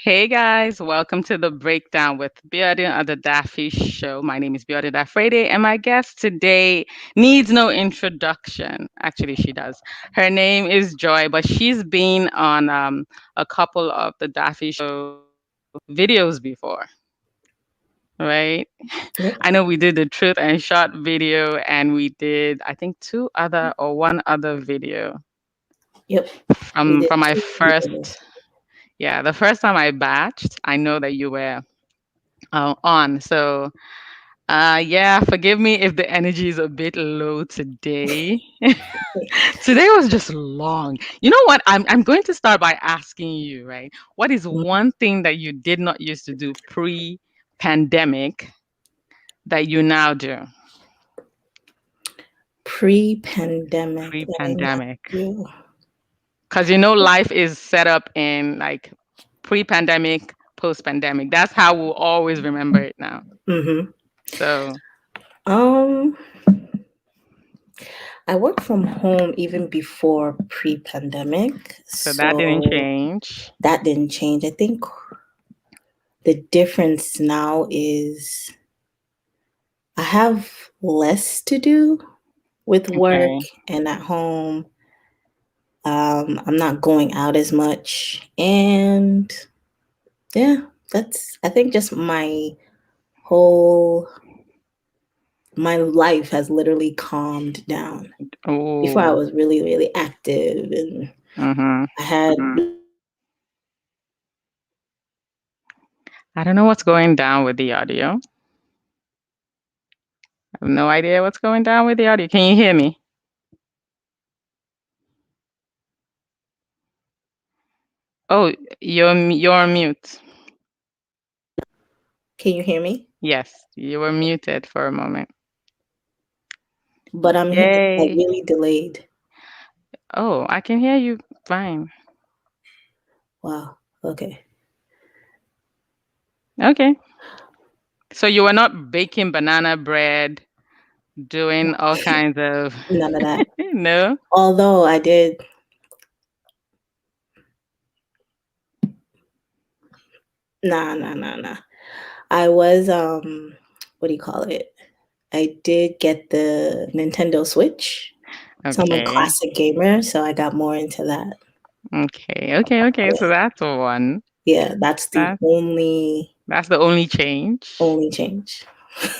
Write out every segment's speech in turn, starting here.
Hey guys, welcome to the breakdown with Beardy on the Daffy Show. My name is Beardy Daffrede, and my guest today needs no introduction. Actually, she does. Her name is Joy, but she's been on a couple of the Daffy Show videos before, right? Yep. I know we did the truth and shot video, and we did, I think, two other or one other video Yep. We from did my two videos. first. Yeah, the first time I batched, I know that you were on. So, yeah, forgive me if the energy is a bit low today. Today was just long. You know what? I'm going to start by asking you, right? What is one thing that you did not used to do pre-pandemic that you now do? Pre-pandemic that I now Pre-pandemic. do. Because life is set up in like pre-pandemic, post-pandemic. That's how we'll always remember it now. Mm-hmm. So, Um, I worked from home even before pre-pandemic, so that didn't so change. that didn't change. I think the difference now is I have less to do with work Okay. and at home. I'm not going out as much, and yeah, that's I think just whole my life has literally calmed down. Before I Oh. was really, really active and Mm-hmm. I had I don't know what's going down with the audio. I have no idea what's going down with the audio. Can you hear me? Oh, you're on mute. can you hear me? Yes, you were muted for a moment. But it's like Yay. really delayed. Oh, I can hear you fine. Wow. Okay. Okay. So you were not baking banana bread, doing all kinds of None of that. no? Although I did nah. I was what do you call it? I did get the Nintendo Switch. So I'm a Okay. classic gamer, so I got more into that. Okay. So Yeah. that's one. Yeah, that's the That that's the only change. only change.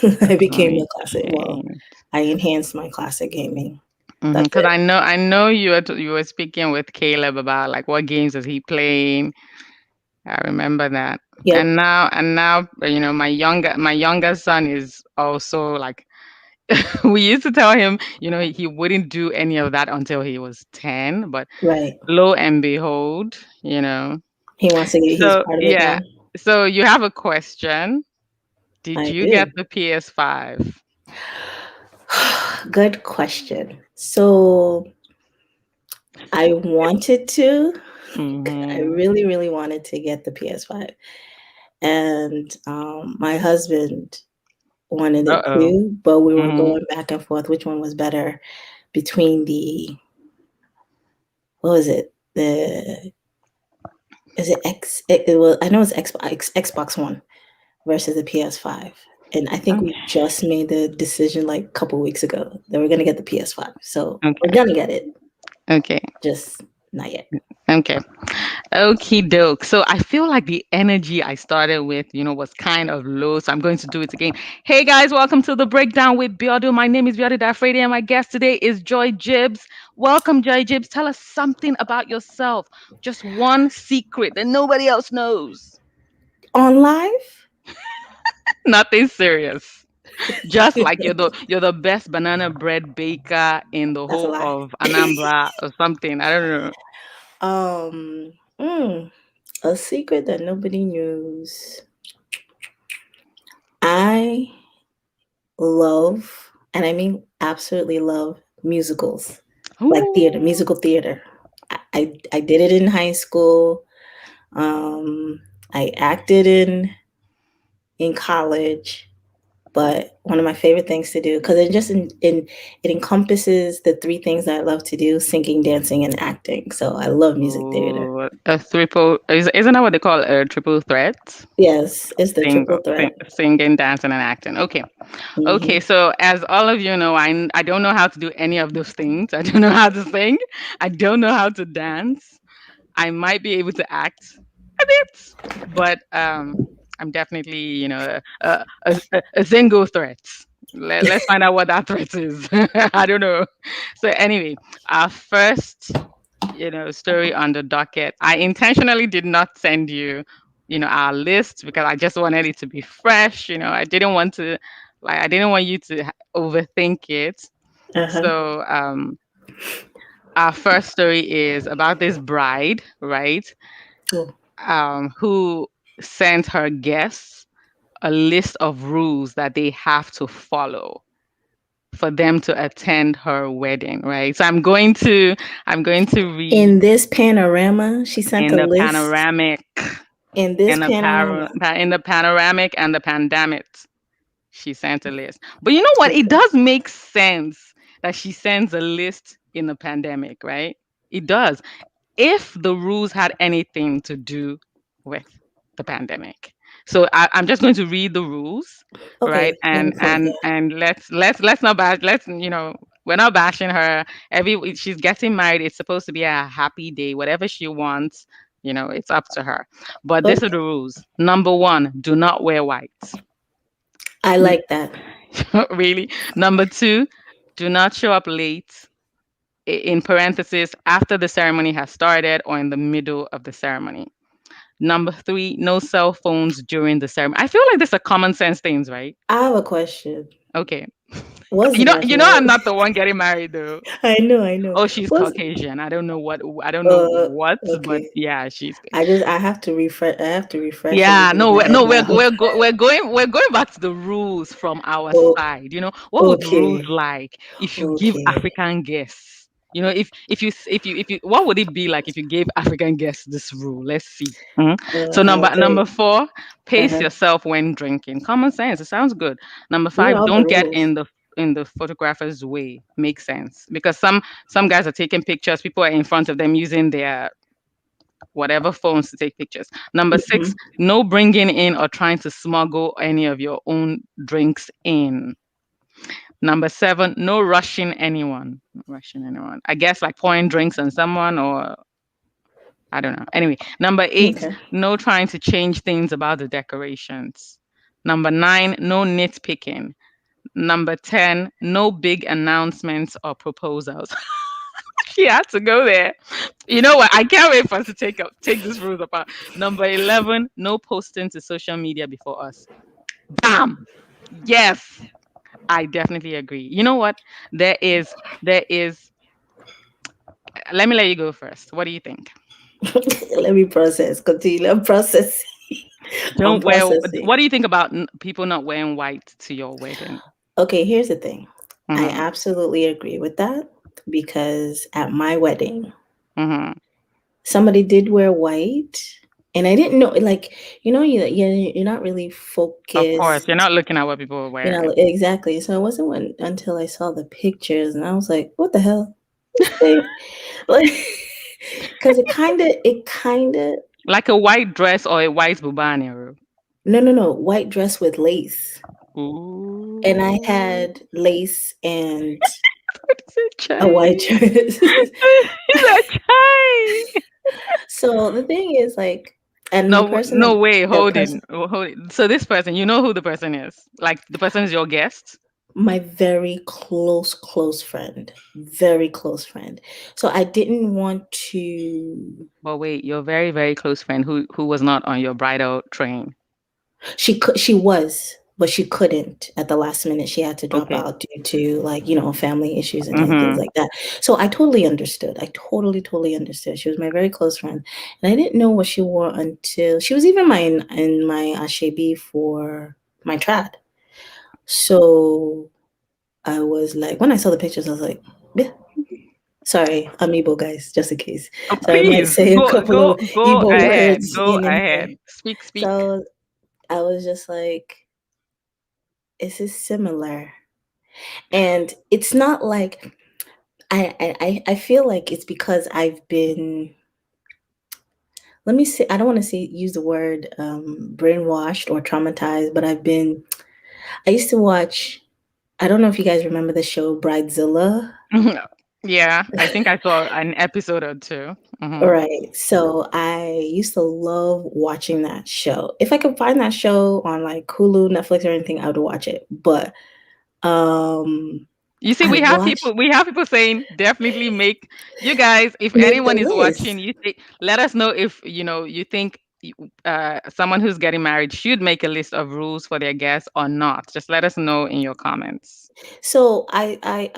The I became a only classic. Well, change. I enhanced my classic gaming. That's Because it. I know you were speaking with Caleb about like what games is he playing. I remember that. Yep. And now my younger son is also like we used to tell him he wouldn't do any of that until he was 10, but Right. lo and behold. He wants to get. He's So part of it yeah. now. So you have a question. Did I you get do. the PS5? Good question. So I wanted to. I Mm-hmm. really, really wanted to get the PS5, and my husband wanted it Uh-oh. too, but we were Mm-hmm. going back and forth which one was better between the what was it? The is it X? It was I know it's Xbox One versus the PS5. And I think we Okay. just made the decision like a couple weeks ago that we're gonna get the PS5. So we're Okay. gonna get it, Okay. just not yet. Okay. Okie doke. So I feel like the energy I started with was kind of low. So I'm going to do it again. Hey guys, welcome to the breakdown with Biodo. My name is Biodo Dafredi, and my guest today is Joy Jibz. Welcome, Joy Jibz. Tell us something about yourself. Just one secret that nobody else knows. On live? Nothing serious. Just like you're the best banana bread baker in the That's a whole lie. of Anambra or something. I don't know. um, mm, a secret that nobody knows. I love, and I mean absolutely love musicals, like theater, Ooh. musical theater. I did it in high school. Um, I acted in college, but one of my favorite things to do, because it encompasses the three things that I love to do: singing, dancing, and acting. So I love music theater. Oh, a triple isn't that what they call a triple threat? Yes, it's the triple threat. Singing, dancing, and acting. Okay. Okay, Hmm. so as all of you know, I don't know how to do any of those things. I don't know how to sing. I don't know how to dance. I might be able to act a bit, but I'm definitely, a single threat. Let's find out what that threat is. I don't know. So anyway, our first, story on the docket. I intentionally did not send you, our list because I just wanted it to be fresh. I didn't want to, like, I didn't want you to overthink it. Uh-huh. So our first story is about this bride, right? Oh. Who sent her guests a list of rules that they have to follow for them to attend her wedding, right? So I'm going to read In this panorama, she sent in a the list. panoramic, In this panorama. in the panoramic and the pandemic. She sent a list. But you know what? It Okay. does make sense that she sends a list in the pandemic, right? It does. If the rules had anything to do with the pandemic. So I'm just going to read the rules, right? Okay. Let me point. Yeah. And let's not bash. We're not bashing her. She's getting married. It's supposed to be a happy day. Whatever she wants, it's up to her. But these are Okay. the rules. Number one, do not wear white. I like that. Really. Number two, do not show up late, in parentheses, after the ceremony has started or in the middle of the ceremony. Number three, no cell phones during the ceremony. I feel like this are common sense things, right? I have a question. Okay. Was You the know, dress you know, white? I'm not the one getting married though. I know, I know. Oh, she's Was Caucasian. I don't know what, but okay. yeah, she's. I have to refresh. I have to refresh Yeah, everything in no, my head no, now. we're going back to the rules from our Oh, side. What would rules okay, like if you give okay. African guests? What would it be like if you gave African guests this rule? Let's see. Mhm. So I will tell number you. four, pace Uh-huh. yourself when drinking. Common sense. It sounds good. Number These are five, all the don't get rules. in the photographer's way. Makes sense because some guys are taking pictures. People are in front of them using their whatever phones to take pictures. Number Hmm. six, no bringing in or trying to smuggle any of your own drinks in. Number seven, no rushing anyone. Rushing anyone. I guess like pouring drinks on someone or I don't know. Anyway, number eight, Okay. no trying to change things about the decorations. Number nine, no nitpicking. Number 10, no big announcements or proposals. She had to go there. You know what? I can't wait for us to take this rules apart. Number 11, no posting to social media before us. Bam! Yes, I definitely agree. You know what? There is. Let me let you go first. What do you think? Let me process. Continue. I'm processing. I'm Don't wear. processing. What do you think about people not wearing white to your wedding? Okay, here's the thing. I Mm-hmm. absolutely agree with that because at my wedding, Mm-hmm. somebody did wear white, and I didn't know. Like, you're not really Of course, you're focused. not looking at what people are wearing. Exactly. So it wasn't until I saw the pictures, and I was like, "What the hell, this thing?" Like, because it kind of Like a white dress or a white bubani. no, no, no, white dress with lace, and I Ooh. had lace and What is it, a white Chai? dress. He's a Chai. So the thing is, like, and the No, person no that way. the Hold it. person Hold it. So this person, you know who the person is? Like the person is your guest. my very close friend, very close friend. So I didn't want to. But wait, your very, very close friend who was not on your bridal train. She was, but she couldn't at the last minute. She had to drop Okay. out due to, like, family issues and things Mm-hmm. like that. So I totally understood. I totally understood. She was my very close friend, and I didn't know what she wore until she was even in my ashebi for my trad. So I was like, when I saw the pictures, I was like, yeah. Sorry, I'm Igbo, guys, just in case. Oh, So I might please say a go couple go of go Igbo ahead. words Go in there. ahead. Speak. So I was just like, Is similar, and it's not like I feel like it's because I've been. Let me say, I don't want to say use the word brainwashed or traumatized, but I used to watch. I don't know if you guys remember the show Bridezilla. Yeah, I think I saw an episode or 2. Mhm. Right. So I used to love watching that show. If I could find that show on like Hulu, Netflix, or anything, I would watch it. But um You see, I watched we have people saying definitely make you guys. If make the anyone is list. watching, let us know if you think someone who's getting married should make a list of rules for their guests or not. Just let us know in your comments. So I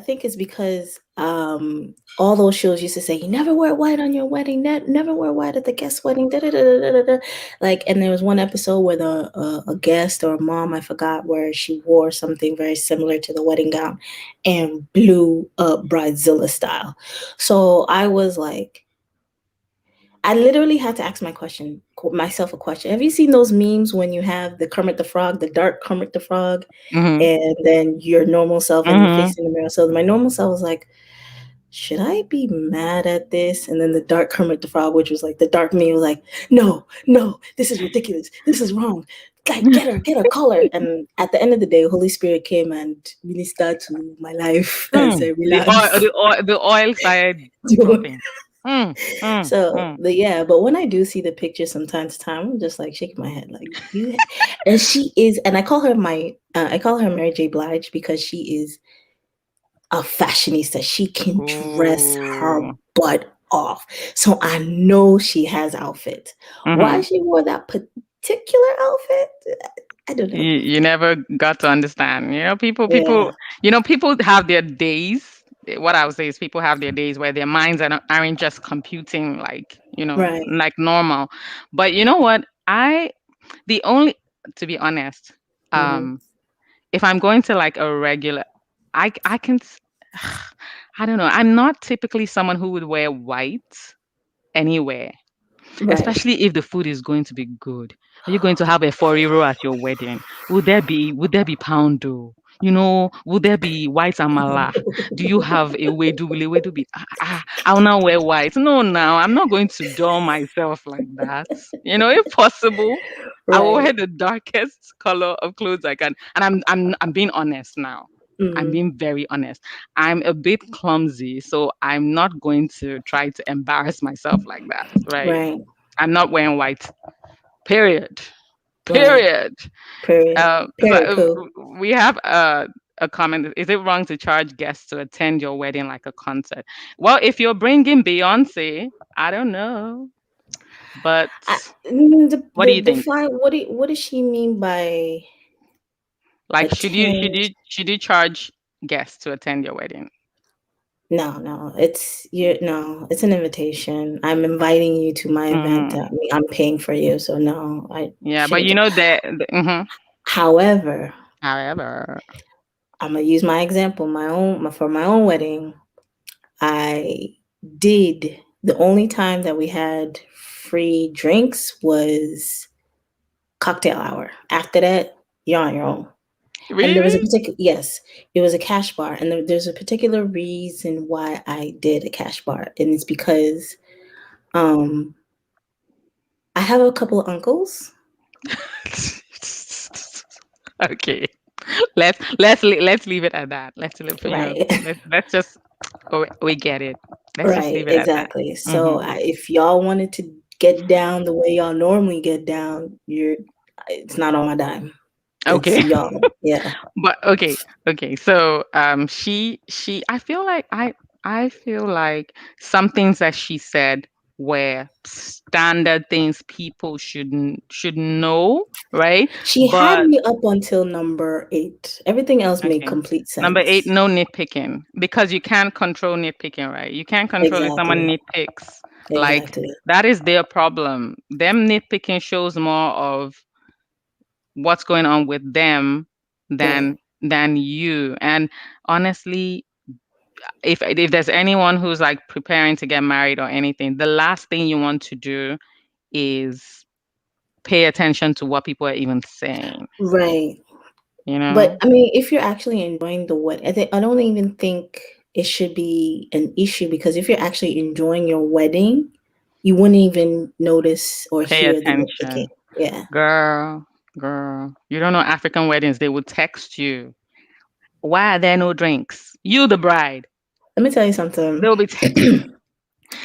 think it's because all those shows used to say you never wear white on your wedding, never wear white at the guest wedding, da, da, da, da, da, da. Like, and there was one episode where a guest or a mom, I forgot, where she wore something very similar to the wedding gown and blew up bridezilla style. So I was like, I literally had to ask myself a question. Have you seen those memes when you have the Kermit the Frog, the dark Kermit the Frog, Mhm. and then your normal self and you Mhm. face in the mirror? So my normal self was like, should I be mad at this? And then the dark Kermit the Frog, which was like the dark me, was like, no, no, this is ridiculous. This is wrong. Like, get her color. And at the end of the day, Holy Spirit came and ministered to my life and Mm. said, relax. The oil started dropping. Mm. Mm. So Mm. the yeah, but when I do see the picture from time to time, I'm just like shaking my head, like you. And she is, and I call her Mary J. Blige because she is a fashionista. She can dress her Ooh. butt off, so I know she has outfits. Why Mhm. she wore that particular outfit, I don't know. You never got to understand. Yeah, People have their days. What I would say is people have their days where their minds aren't just computing like, right. like normal. But you know what? The only, to be honest, Hmm. um, if I'm going to like a regular, I can, I don't know. I'm not typically someone who would wear white anywhere, Right. especially if the food is going to be good. Are you going to have a foriro at your wedding? Would there be poundo? Would there be white amala? Do you have a wedu? Will a wedu be? I'll now wear white. No, now I'm not going to dull myself like that. If possible, I will wear Right. the darkest color of clothes I can. And I'm being honest now. I'm Hmm. being very honest. I'm a bit clumsy, so I'm not going to try to embarrass myself like that, right? Right. I'm not wearing white. Period. Right. Period. Period. So Period. Poo. we have a comment. Is it wrong to charge guests to attend your wedding like a concert? Well, if you're bringing Beyonce, I don't know. But what do you think? Define what does she mean by Like, attend? should you charge guests to attend your wedding? No, no, it's an invitation. I'm inviting you to my event. Hmm. I'm paying for you, so no, I Yeah, but shouldn't. you know that. However, However, I'm gonna use my example, for my own wedding. I did the only time that we had free drinks was cocktail hour. After that, you're on your own. And there was a really? particular, yes, it was a cash bar. And there's a particular reason why I did a cash bar. And it's because um, I have a couple of uncles. Okay. Let's leave it at that. Right. Let's just we get it. Let's just Right. leave it at that. Exactly. Hmm. So if y'all wanted to get down the way y'all normally get down, it's not on my dime. It's Okay. y'all. Yeah. But okay. So she I feel like some things that she said were standard things people should know, right? She had But me up until number 8. Everything else made okay. complete Number 8, sense. no nitpicking because you can't control nitpicking, right? You can't control if someone Exactly. nitpicks. Like Exactly. that is their problem. Them nitpicking shows more of what's going on with them Right. than you. And honestly, if there's anyone who's like preparing to get married or anything, the last thing you want to do is pay attention to what people are even saying. Right. you But know? I mean, if you're actually enjoying the wedding, I don't even think it should be an issue because if you're actually enjoying your wedding, you wouldn't even notice or Pay hear the ticking. attention. Yeah. Girl, girl. You don't know African weddings, they would text you. Why are there no drinks? You the bride. Let me tell you something. They'll be texting.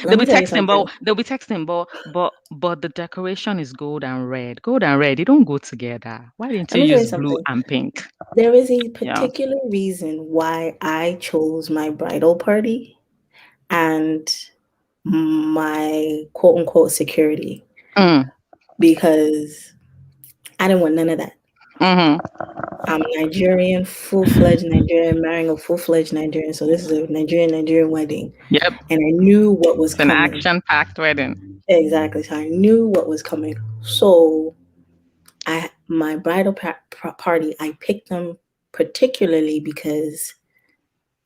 Let me tell you something. They'll be texting, but the decoration is gold and red. Gold and red, they don't go together. Why didn't Let you me tell you use blue something. and pink? There is a Yeah. particular reason why I chose my bridal party and my quote unquote security Mm. because I didn't want none of that. Mm-hmm. I'm Nigerian, full-fledged Nigerian, marrying a full-fledged Nigerian. So this is a Nigerian wedding. Yep. And I knew what was It's an coming. action-packed wedding. Exactly. So I knew what was coming. So my bridal party, I picked them particularly because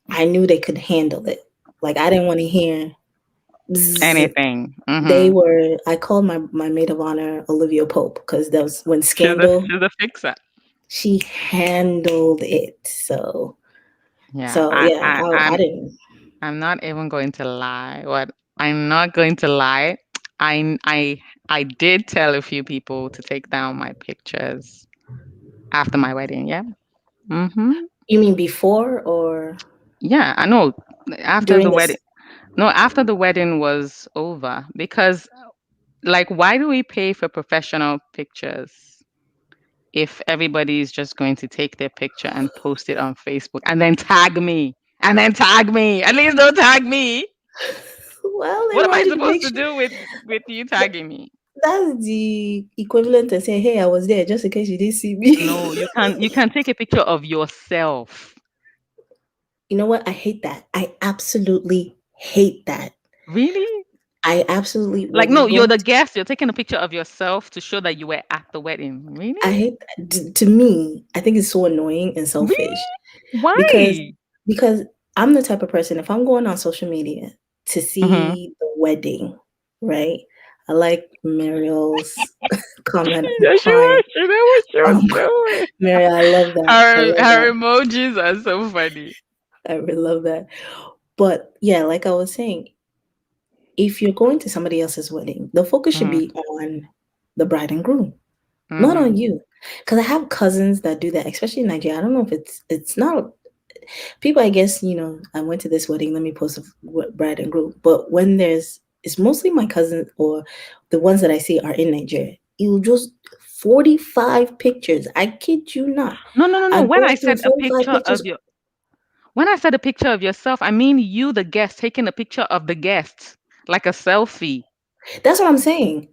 I knew they could handle it. Like I didn't want to hear bzzz. Anything. They Mm-hmm. were. I called my maid of honor Olivia Pope because that was when Scandal. She's a fixer. She handled it. So Yeah. so yeah, I didn't. I'm not even going to lie. What I'm not going to lie. I did tell a few people to take down my pictures after my wedding. Yeah. Mm-hmm. You mean before or Yeah, I know. After during the this? wedding. No, after the wedding was over. Because like why do we pay for professional pictures if everybody is just going to take their picture and post it on Facebook and then tag me? And then tag me. At least don't tag me. Well, they What am I want you to supposed make to sure do with you tagging me? that's the equivalent to saying, "Hey, I was there," just in case you didn't see No, me. you can take a picture of yourself. You know what? I hate that. I absolutely hate that. Really? I absolutely Like when no, you're you're going the guest. You're taking a picture of yourself to show that you were at the wedding. I Really? hate that. To me, I think it's so annoying and selfish Really? because Why? because I'm the type of person if I'm going on social media to Hmm. see the wedding, right? I like Mariel's comment. I'm Yeah, she crying. was. You know what she was Um, doing. Mariel, I love that. I love Her that. emojis are so funny. I really love that. But yeah, like I was saying, if you're going to somebody else's wedding, the focus should Hmm. be on the bride and groom, not Hmm. on you. Because I have cousins that do that, especially in Nigeria. I don't know if it's not people. I guess I went to this wedding. Let me post a bride and groom. But when it's mostly my cousins or the ones that I see are in Nigeria. You just 45 pictures. I kid you not. No, no, no, I no. go through 45 pictures. When I said a picture of yourself, I mean you, the guest, taking a picture of the guest, like a selfie. That's what I'm saying.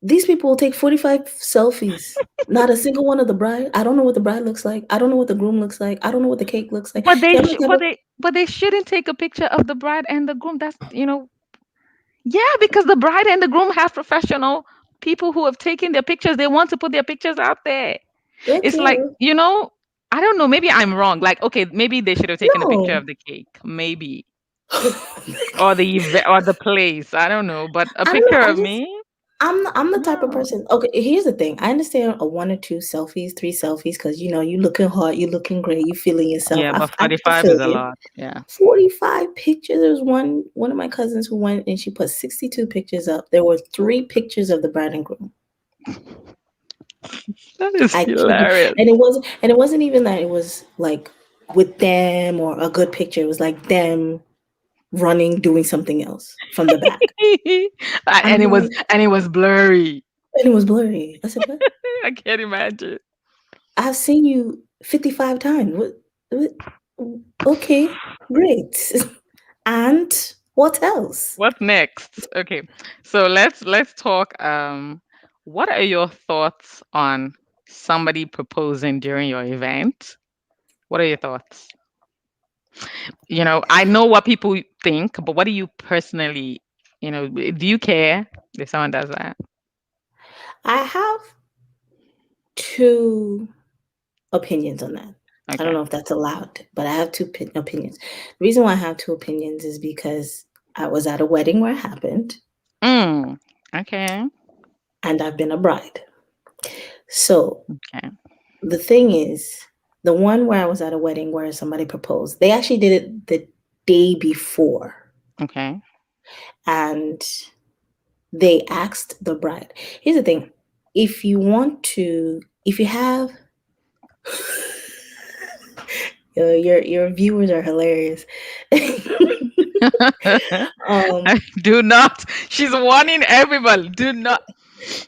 These people will take 45 selfies. Not a single one of the bride. I don't know what the bride looks like. I don't know what the groom looks like. I don't know what the cake looks like. See, I'm the type of But they shouldn't take a picture of the bride and the groom. That's yeah, because the bride and the groom have professional people who have taken their pictures. They want to put their pictures out there. It's okay. like, I don't know, maybe I'm wrong. Like, okay, maybe they should have taken a picture No. of the cake, maybe, or or the place. I don't know, but a I don't know. picture of me? I'm the type of No. person. Okay, here's the thing. I understand a one or two selfies, three selfies, because you looking hot, you looking great, you feeling yourself. Yeah, but I 45 feel is a you. lot. Yeah. 45 pictures. There was one of my cousins who went and she put 62 pictures up. There were three pictures of the bride and groom. That is I kid you. hilarious. And it wasn't even that it was like with them or a good picture. It was like them running, doing something else from the back. I'm like, And it was blurry. and it was blurry. I said, "What? I can't imagine. I've seen you 55 times. What? Okay, great. And what else?" What's next? Okay. So let's talk what are your thoughts on somebody proposing during your event? What are your thoughts? I know what people think, but what do you personally, do you care if someone does that? I have two opinions on that. I don't Okay. know if that's allowed, but I have two opinions. The reason why I have two opinions is because I was at a wedding where it happened, Mm. Okay. and I've been a bride. So Okay. the thing is, The one where I was at a wedding where somebody proposed, they actually did it the day before, Okay. and they asked the bride. Here's the thing: if you want to, if you have, your viewers are hilarious. um, Do not. She's warning everybody. Do not.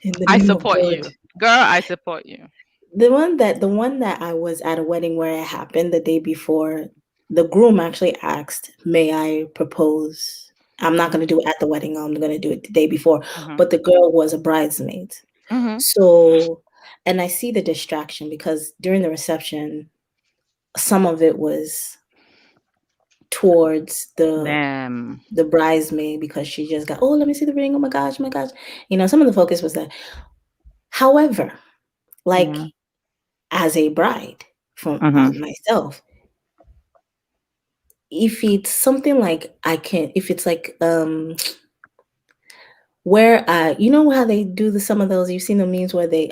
in the I name of support God. you, girl. I support you. The one that I was at a wedding where it happened the day before, the groom actually asked, "May I propose?" I'm not going to do it at the wedding. I'm going to do it the day before. Mm-hmm. But the girl was a bridesmaid. Mm-hmm. So, and I see the distraction because during the reception, some of it was towards Damn. the bridesmaid because she just got, oh, let me see the ring. Oh my gosh, oh my gosh. Some of the focus was that. However, like Yeah. as a bride from Mm-hmm. myself, if it's something like if it's like where you know how they do some of those, you've seen the memes where they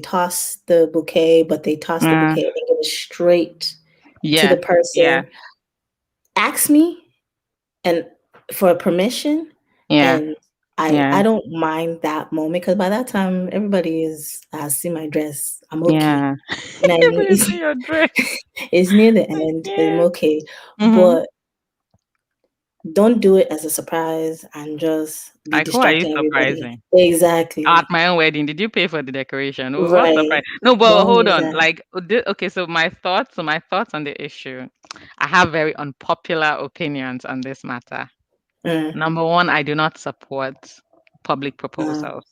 toss the bouquet, but they toss the Mm. bouquet and they give it straight to the Yes. Yeah. person. Ask me and for permission, Yeah. and I Yeah. don't mind that moment because by that time everybody is, I see my dress, I'm okay. Yeah. You know what I mean? But you see your dress. It's near the end, I'm Yeah. okay. Mm-hmm. But don't do it as a surprise and just be Like, who are you distracting everybody. surprising? At Exactly. my own wedding, did you pay for the decoration? What surprise? Right. No, but Don't hold do on. that. Like, okay, so my thoughts on the issue. I have very unpopular opinions on this matter. Mm, Number one, I do not support public uh, proposals.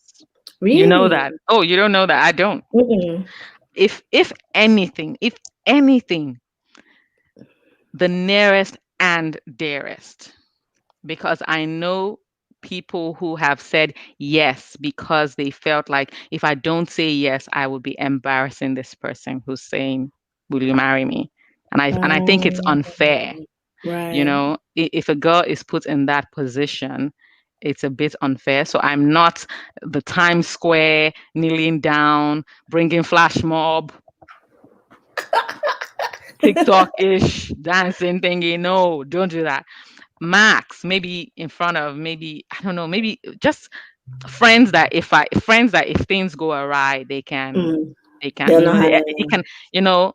You know really? that. Oh, you don't know that. I don't. Mm-mm. If anything, the nearest and dearest, because I know people who have said yes because they felt like if I don't say yes, I will be embarrassing this person who's saying, "Will you marry me?" And I think it's Um, unfair. right. If a girl is put in that position, it's a bit unfair. So I'm not the Times Square kneeling down, bringing flash mob, TikTok ish dancing thingy. No, don't do that. Max, maybe in front of, maybe I don't know, maybe just friends that if things go awry, they can Mm, they can they'll you know know how they, to. they can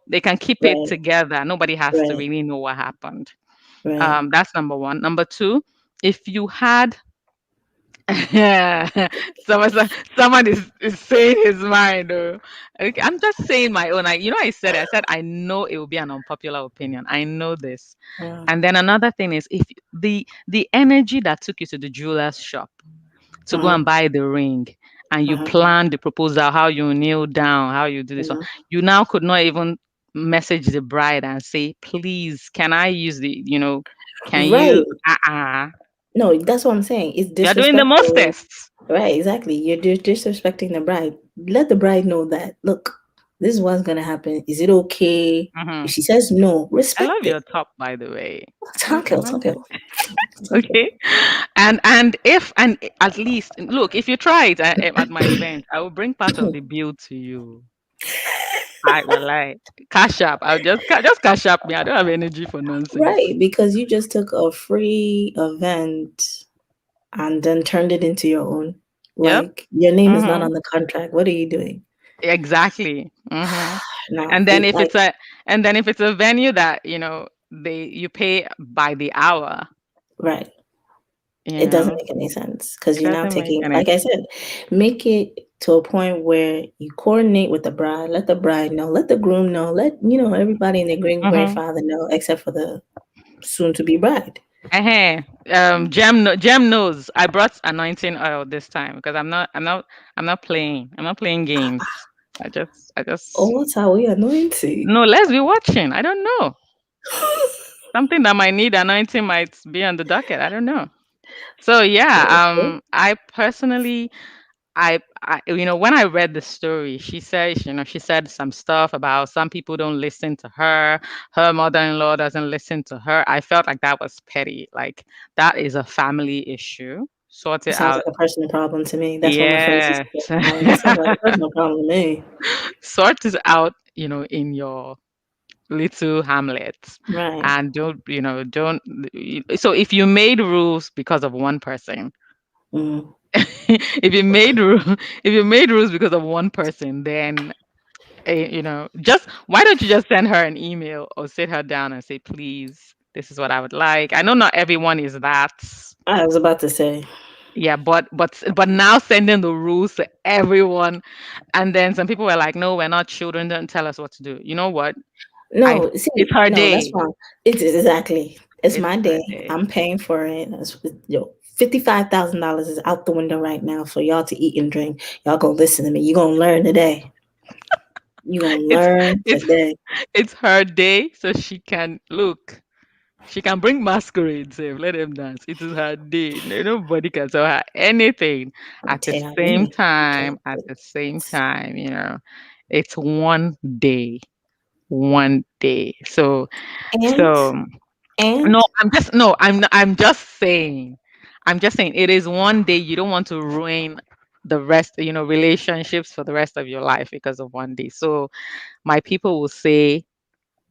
they can keep it Right. together. Nobody has to Right. really know what happened. Right. That's number one. Number two, if you had yeah, someone is saying his mind. Okay, I'm just saying my own. I said I know it will be an unpopular opinion. I know this. Uh, And then another thing is, if the energy that took you to the jeweler's shop to go uh, and buy the ring, and you uh, plan the proposal, how you kneel down, how you do this one, uh, you now could not even message the bride and say, please, can I use can you? right. No, that's what I'm saying. It's You're doing the disrespectful. mostest. Right, exactly. You're disrespecting the bride. Let the bride know that, look, this is what's gonna happen. Is it okay? If Hmm. she says no, I love respect it. your top, by the way. Thank I you, love thank it. you, thank you. Okay. And at least look, if you try it at my event, I will bring part of the bill to you. I will like cash up. I'll just cash up me. I don't have energy for nonsense. Right, because you just took a free event and then turned it into your own. Yep. Like your name is not Mm-hmm. on the contract. What are you doing? Exactly. Mm-hmm. No, And then if it's a venue that you pay by the hour, right. you It doesn't know, make any sense because it you're now doesn't make taking, any. like I said, make it to a point where you coordinate with the bride, let the bride know, let the groom know, let everybody and their great Mm-hmm. grandfather know, except for the soon to be bride. Uh-huh. Jem knows. I brought anointing oil this time because I'm not playing. I'm not playing games. I just Oh, what's our we anointing? no. Let's be watching. I don't know. Something that might need anointing might be on the docket. I don't know. So yeah. Okay. I personally, when I read the story, she said some stuff about some people don't listen to her. Her mother-in-law doesn't listen to her. I felt like that was petty. Like, that is a family issue. Sort It it sounds out. like a personal problem to me. That's what my friends used Yes. to say. That sounds like a personal problem to me. Sort it out, in little hamlets, Right. and don't. So if you made rules because of one person, Mm. if you made rule, if you made rules because of one person, then just why don't you just send her an email or sit her down and say, please, this is what I would like. I know not everyone is that. I was about to say, Yeah, but now sending the rules to everyone, and then some people were like, "No, we're not children. Don't tell us what to do." You know what? I no, It's see, her no, that's day. wrong. It is exactly. It's It's my her day. day. I'm paying for it. $55,000 is out the window right now for y'all to eat and drink. Y'all gonna listen to me. You gonna learn today. You gonna It's learn it's today. it's her day, so she can look. She can bring masquerades. Let them dance. It is her day. Nobody can tell her anything. At the Tell same me. time, at the same time, it's one day. One day. And So no, and I'm just no, I'm not, I'm just saying. I'm just saying it is one day. You don't want to ruin the rest, relationships for the rest of your life because of one day. So my people will say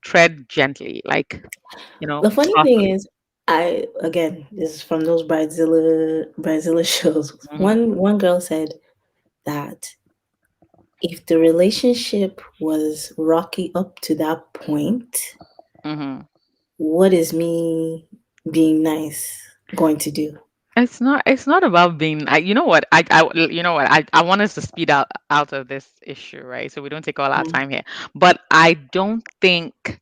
tread gently, like, the funny thing softly. is, I again, this is from those Bridezilla shows. Hmm. One girl said that if the relationship was rocky up to that point, Hmm. what is me being nice going to do? It's not about being. You know what? I want us to speed out of this issue, right? So we don't take all our Mm. time here. But I don't think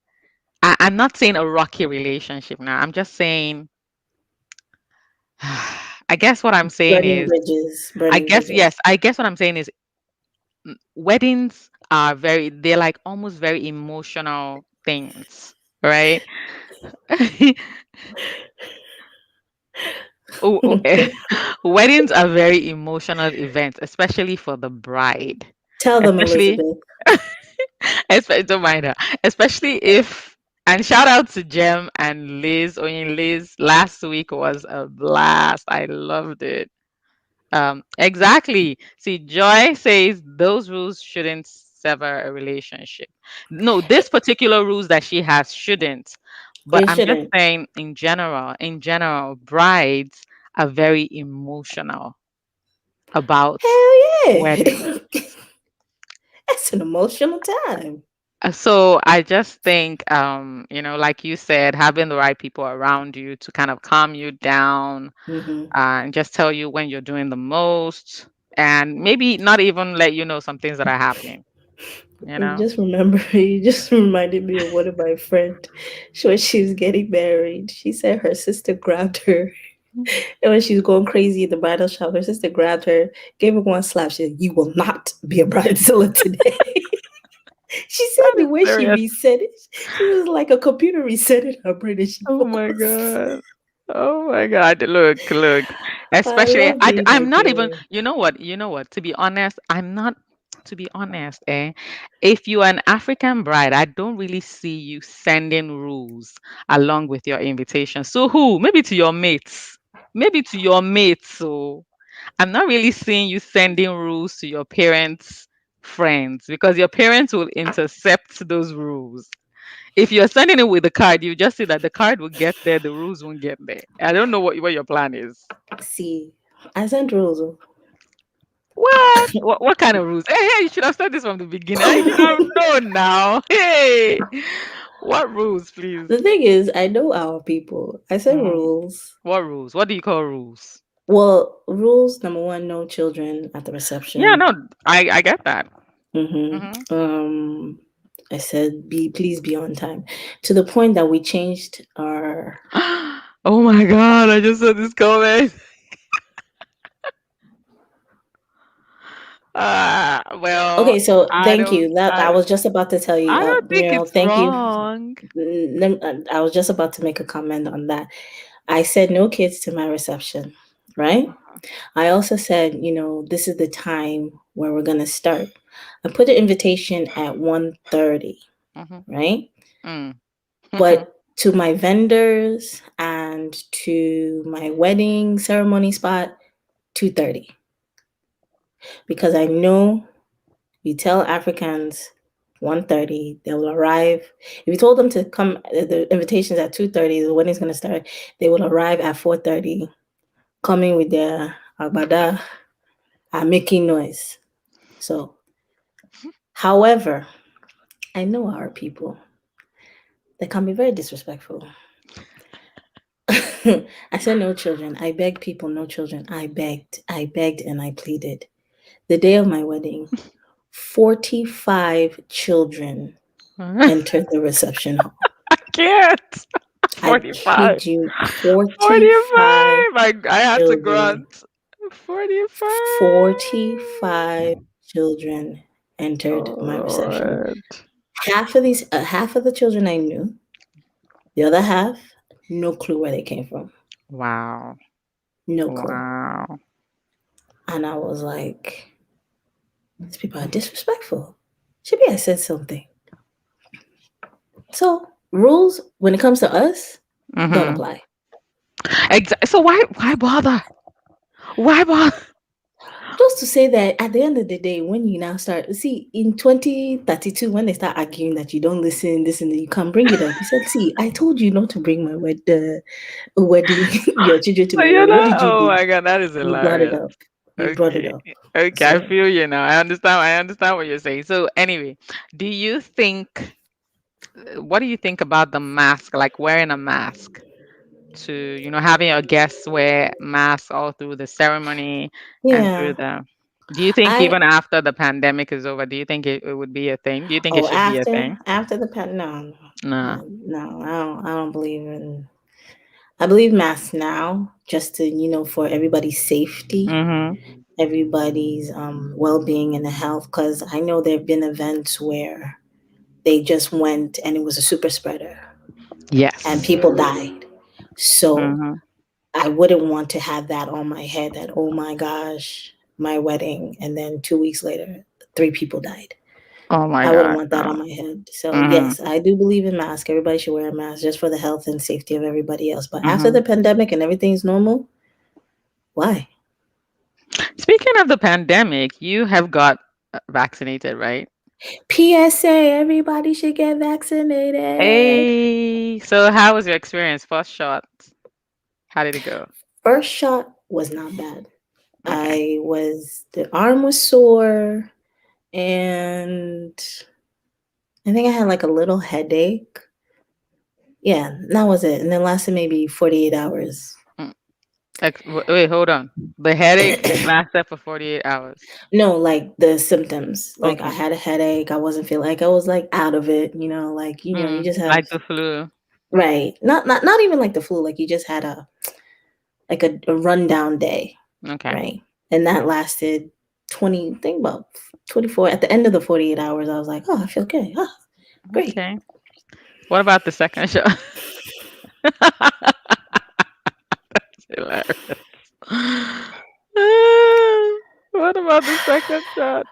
I'm not saying a rocky relationship now. I'm just saying. I guess what I'm saying is, I Burning guess, bridges. yes, I guess what I'm saying is weddings are they're like almost very emotional things, right? Weddings are very emotional events, especially for the bride. Tell them, Especially, Elizabeth. especially don't mind her. Especially if and shout out to Jem and Liz. I mean, Liz, last week was a blast. I loved it. Exactly. See, Joy says those rules shouldn't sever a relationship. No, this particular rules that she has shouldn't. But It I'm just shouldn't. saying in general, brides are very emotional about Hell weddings. yeah. That's an emotional time. So I just think, like you said, having the right people around you to kind of calm you down, Hmm. and just tell you when you're doing the most, and maybe not even let you know some things that are happening, you You know? just remember, you just reminded me of one of my friend. When she was getting married, she said her sister grabbed her. And when she was going crazy at the bridal shop, her sister grabbed her, gave her one slap. She said, "You will not be a bridezilla today." She said That the is way she serious. reset it, she was like a computer resetting her brain and she Oh my focused. God. Oh my God. Look. I Especially, love being I'm not even, Nigerian. you know what, to be honest, I'm not, to be honest, if you are an African bride, I don't really see you sending rules along with your invitation. So who? Maybe to your mates. Maybe to your mates. So I'm not really seeing you sending rules to your parents' friends because your parents will intercept those rules. If you're sending it with the card, you just see that the card will get there, the rules won't get there. I don't know what your plan is. See, I sent rules. What? What kind of rules? Hey, you should have said this from the beginning. I should have known now. Hey, what rules, please? The thing is, I know our people. I said Mhm. rules. What rules? What do you call rules? Well, rules number one, no children at the Yeah, reception. no, I get that. Hmm. Hmm. I said, please be on time. To the point that we changed our. Oh my God! I just saw this comment. Well, Okay, so I thank don't, you. That I was just about to tell you, I don't think Muriel. it's Thank you. wrong. I was just about to make a comment on that. I said no kids to my reception, right? I also said, this is the time where we're gonna start. I put the invitation at 1:30, Hmm. right? Mm. But to my vendors and to my wedding ceremony spot, 2:30. Because I know you tell Africans 1:30. They will arrive. If you told them to come, the invitations at 2:30. The wedding's gonna start. They will arrive at 4:30, coming with their agbada and making noise. So, however, I know our people. They can be very disrespectful. I said no children. I begged people, no children. I begged, and I pleaded. The day of my wedding, 45 children I entered the reception hall. can't. I 45. kid you, 45 I had to children, grunt. 45. 45 children entered Oh, my reception. Lord. Half of the children I knew, the other half, no clue where they came from. Wow. No clue. Wow. And I was like, these people are disrespectful. Should be I said something. So rules when it comes to us don't Mm-hmm. apply. So why bother? Why bother? Just to say that at the end of the day, when you now start, see, in 2032, when they start arguing that you don't listen, this and that, you can't bring it up. He said, see, I told you not to bring my wedding, your children to So my you're wedding. What not. did you Oh do? my God, that is You brought it hilarious. up. You brought it Okay. up. Okay, I So, feel you now. I understand. I understand what you're saying. So anyway, do you think? What do you think about the mask? Like wearing a mask to, having your guests wear masks all through the ceremony and through yeah. the. Do you think I, even after the pandemic is over, do you think it would be a thing? Do you think it oh, should be a thing? after the pan, no, No. no, I don't believe in, I believe masks now, just to, for everybody's safety, Mhm. everybody's well-being and health, because I know there have been events where they just went and it was a super spreader and Yes. people died. So Mhm. I wouldn't want to have that on my head that, oh my gosh, my wedding, and then 2 weeks later 3 people died. Oh my I wouldn't God. want that No. on my head. So Mhm. yes, I do believe in masks. Everybody should wear a mask just for the health and safety of everybody else. But after Mhm. the pandemic and everything's normal, why? Speaking of the pandemic, you have got vaccinated, right? PSA, everybody should get vaccinated. Hey, so how was your experience? First shot. How did it go? First shot was not bad. Okay. The arm was sore, and I think I had like a little headache. Yeah, that was it. And then lasted maybe 48 hours. Mm. Wait, hold on. The headache lasted for 48 hours. No, like the symptoms. Like I Okay. had a headache. I wasn't feeling like I was like out of it, like you just have Like the flu. right. Not even like the flu, like you just had a rundown day, Okay. right? And that lasted 20, think about 24. At the end of the 48 hours, I was like, oh, I feel okay. Oh, great. Okay. What about the second shot? Hilarious. What about the second shot?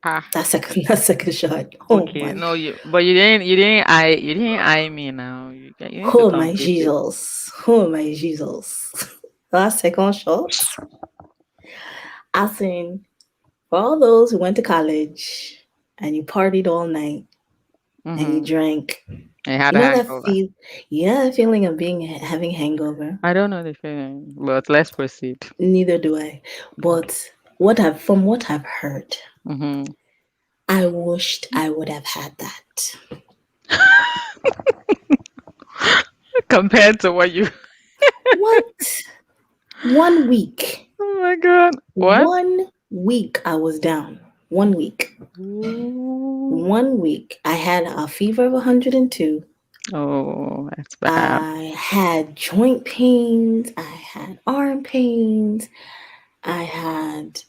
Ah, That second shot. Oh okay. my No, but you didn't eye me now. You need to oh come my visit. Jesus. Oh my Jesus. That second shot. I seen for all those who went to college and you partied all night and you Mm-hmm. drank. I had You a know that hangover. feel yeah, that feeling of being having hangover. I don't know the feeling, but let's proceed. Neither do I. But what I've heard, Mm-hmm. I wished I would have had that. Compared to what you. What? 1 week. Oh my God. What? 1 week I was down. 1 week. Ooh. 1 week. I had a fever of 102. Oh, that's bad. I had joint pains. I had arm pains. I had,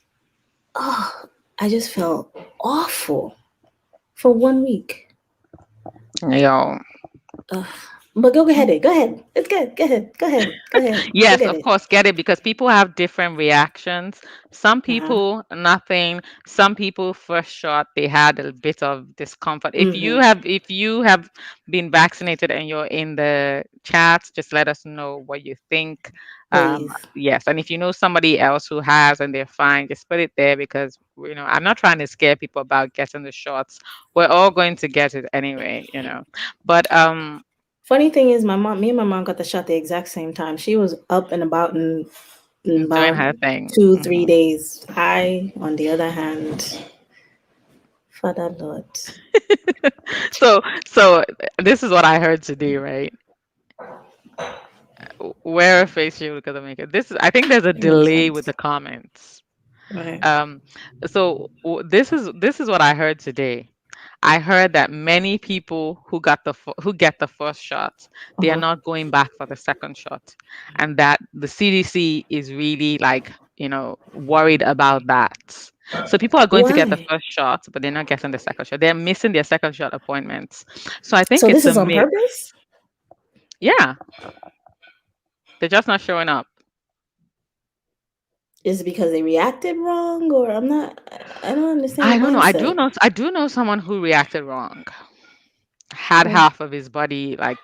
oh, I just felt awful for 1 week. Yo. Ugh. But go ahead. Go ahead. It's good. Go ahead. Go ahead. Go ahead. Go Yes, get of it. course, get it because people have different reactions. Some Uh huh. people, nothing. Some people, first shot, they had a bit of discomfort. Mm-hmm. If you have been vaccinated and you're in the chat, just let us know what you think. Please. Yes, and if you know somebody else who has and they're fine, just put it there because I'm not trying to scare people about getting the shots. We're all going to get it anyway. But Funny thing is, me and my mom got the shot the exact same time. She was up and about in doing about her thing. 2 3 days. I, on the other hand, Father Lord, So this is what I heard today, right? Wear a face shield because of makeup. I think there's a it makes delay with sense. the comments. Right. Um, this is what I heard today. I heard that many people who get the first shot, Uh they are huh. not going back for the second shot, and that the CDC is really like worried about that. So people are going to get the Why? first shot, but they're not getting the second shot. They're missing their second shot appointments. So I think So this it's a is on myth. purpose? Yeah, they're just not showing up. Is it because they reacted wrong, or I'm not? I don't understand the I don't know. I do mindset. know. I do know someone who reacted wrong. Had Oh, half of his body like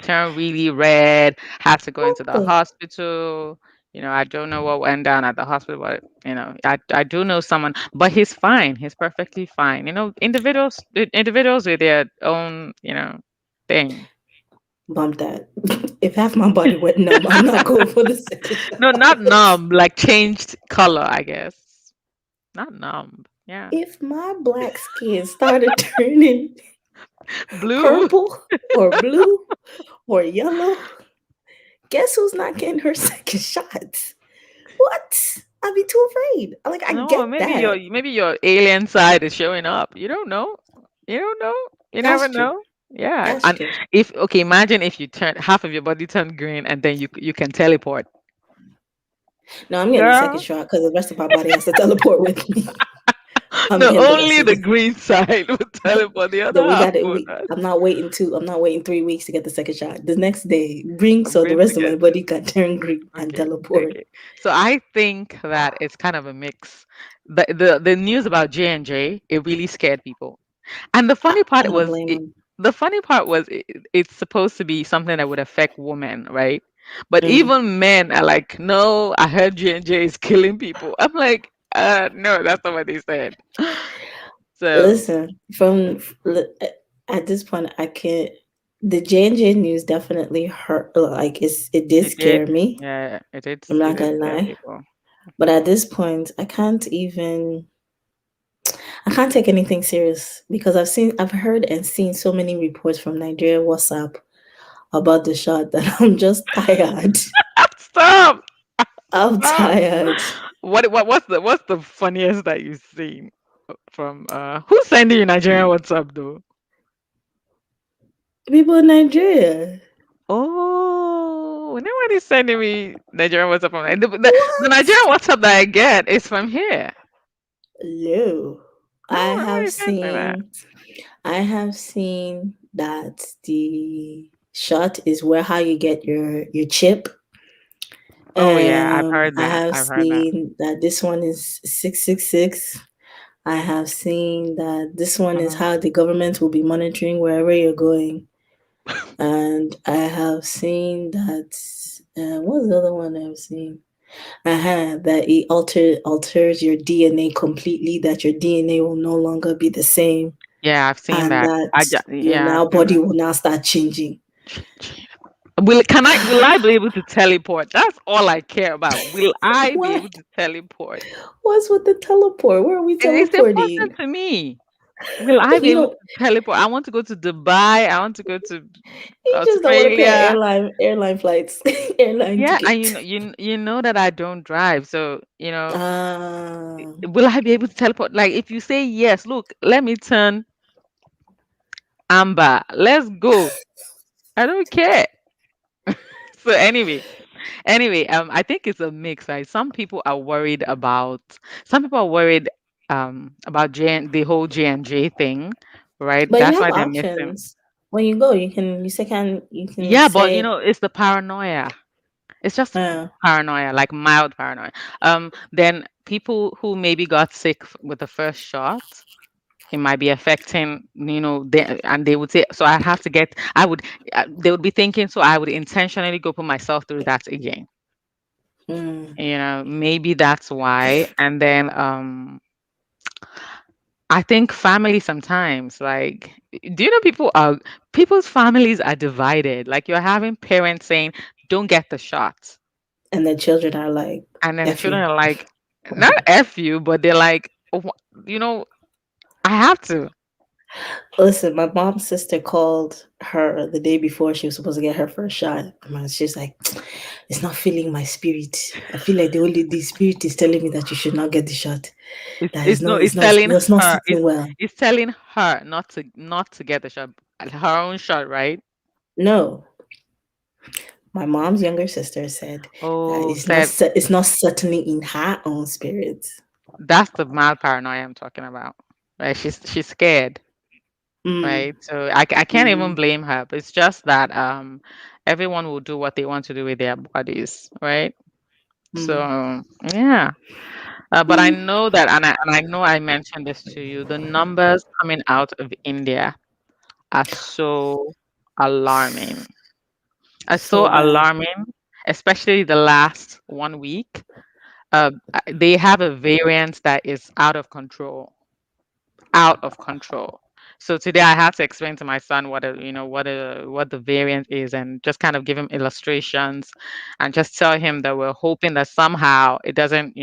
turn really red. Had to go what into the the? hospital. I don't know what went down at the hospital, but I do know someone. But he's fine. He's perfectly fine. Individuals with their own thing. Bump that. If half my body went numb, I'm not going for the second No, shot. not numb. Like changed color, I guess. Not numb. Yeah, If my black skin started turning blue. purple or blue or yellow, guess who's not getting her second shot? What? I'd be too afraid. Like, I No, get that. maybe your alien side is showing up. You don't know. You don't know. You never That's true. know. Yeah. That's And true. if okay, imagine if you turn half of your body turned green and then you can teleport. No, I'm getting the second Girl. shot because the rest of my body has to teleport with me. I'm No, getting the rest only of the this. green side will teleport. The other No, we half got it. will not. I'm not waiting I'm not waiting 3 weeks to get the second shot. The next day, bring so the Bring rest of my together. body can turn green and Okay, teleport. okay. So I think that it's kind of a mix. The news about J&J, it really scared people. And I don't blame him. the funny part was it's supposed to be something that would affect women, right? But Mm. even men are like, no, I heard J&J is killing people. I'm like, no, that's not what they said. So Listen, at this point, I can't. The J&J news definitely hurt. Like it did it did, scare me. yeah, I'm it not did gonna scare lie. people. But at this point, I can't take anything serious because I've heard and seen so many reports from Nigeria WhatsApp about the shot that I'm just tired. Stop! I'm Stop! tired. What's the funniest that you've seen from who's sending you Nigerian WhatsApp though? People in Nigeria. Oh, nobody's sending me Nigerian WhatsApp from the What? Nigerian WhatsApp that I get is from here. No. No, I have nobody sends me that. seen I have seen that the shot is where how you get your chip. Oh yeah, I've heard I that. have I've heard that. seen that this one is 666. I have seen that this one is Mhm. how the government will be monitoring wherever you're going. And I have seen that what's the other one I've seen? That it alters your DNA completely, that your DNA will no longer be the same, Yeah, I've seen and that. that your Yeah, I've now seen body will now start changing. that. Will I be able to teleport? That's all I care about. Will I be What? able to teleport? What's with the teleport? Where are we It's important teleporting? to me. Will I be You able don't. to teleport? I want to go to Dubai. I want to go to You just don't want to pay Australia. airline flights, airline Yeah, and tickets. you know that I don't drive, so Ah, will I be able to teleport? Like if you say yes, look, let me turn amber. Let's go. I don't care. So I think it's a mix, right? Some people are worried about the whole J&J thing, right? but you That's have why they're missing. options. When you go, you can Yeah, but you say, know, it's the paranoia. It's just uh, paranoia, like mild paranoia. Then people who maybe got sick with the first shot, it might be affecting, and they would say, so I have to get, they would be thinking, so I would intentionally go put myself through that again. mm, Maybe that's why. And then I think family sometimes, like, do you know people's families are divided. Like you're having parents saying, don't get the shot. and the children are like, And then the "F children you." are like, not F you, but they're like, you know, I have to. Listen, my mom's sister called her the day before she was supposed to get her first shot. She's like, "It's not feeling my spirit. I feel like the spirit is telling me that you should not get the shot. That is It's no, not, it's telling it's not her, sitting well." it's telling her not to get the shot, her own shot, right? No, my mom's younger sister said that Oh, said it's not certainly in her own spirit. that's the mild paranoia I'm talking about. Right? She's scared, Mm, right? So I can't even mm, blame her, but it's just that everyone will do what they want to do with their bodies, right? mm, So yeah. But I mm. know that, and I know I mentioned this to you, the numbers coming out of India are so alarming. Are so So bad. alarming, especially the last 1 week. They have a variant that is out of control, out of control. So today I had to explain to my son what the variant is, and just kind of give him illustrations, and just tell him that we're hoping that somehow it doesn't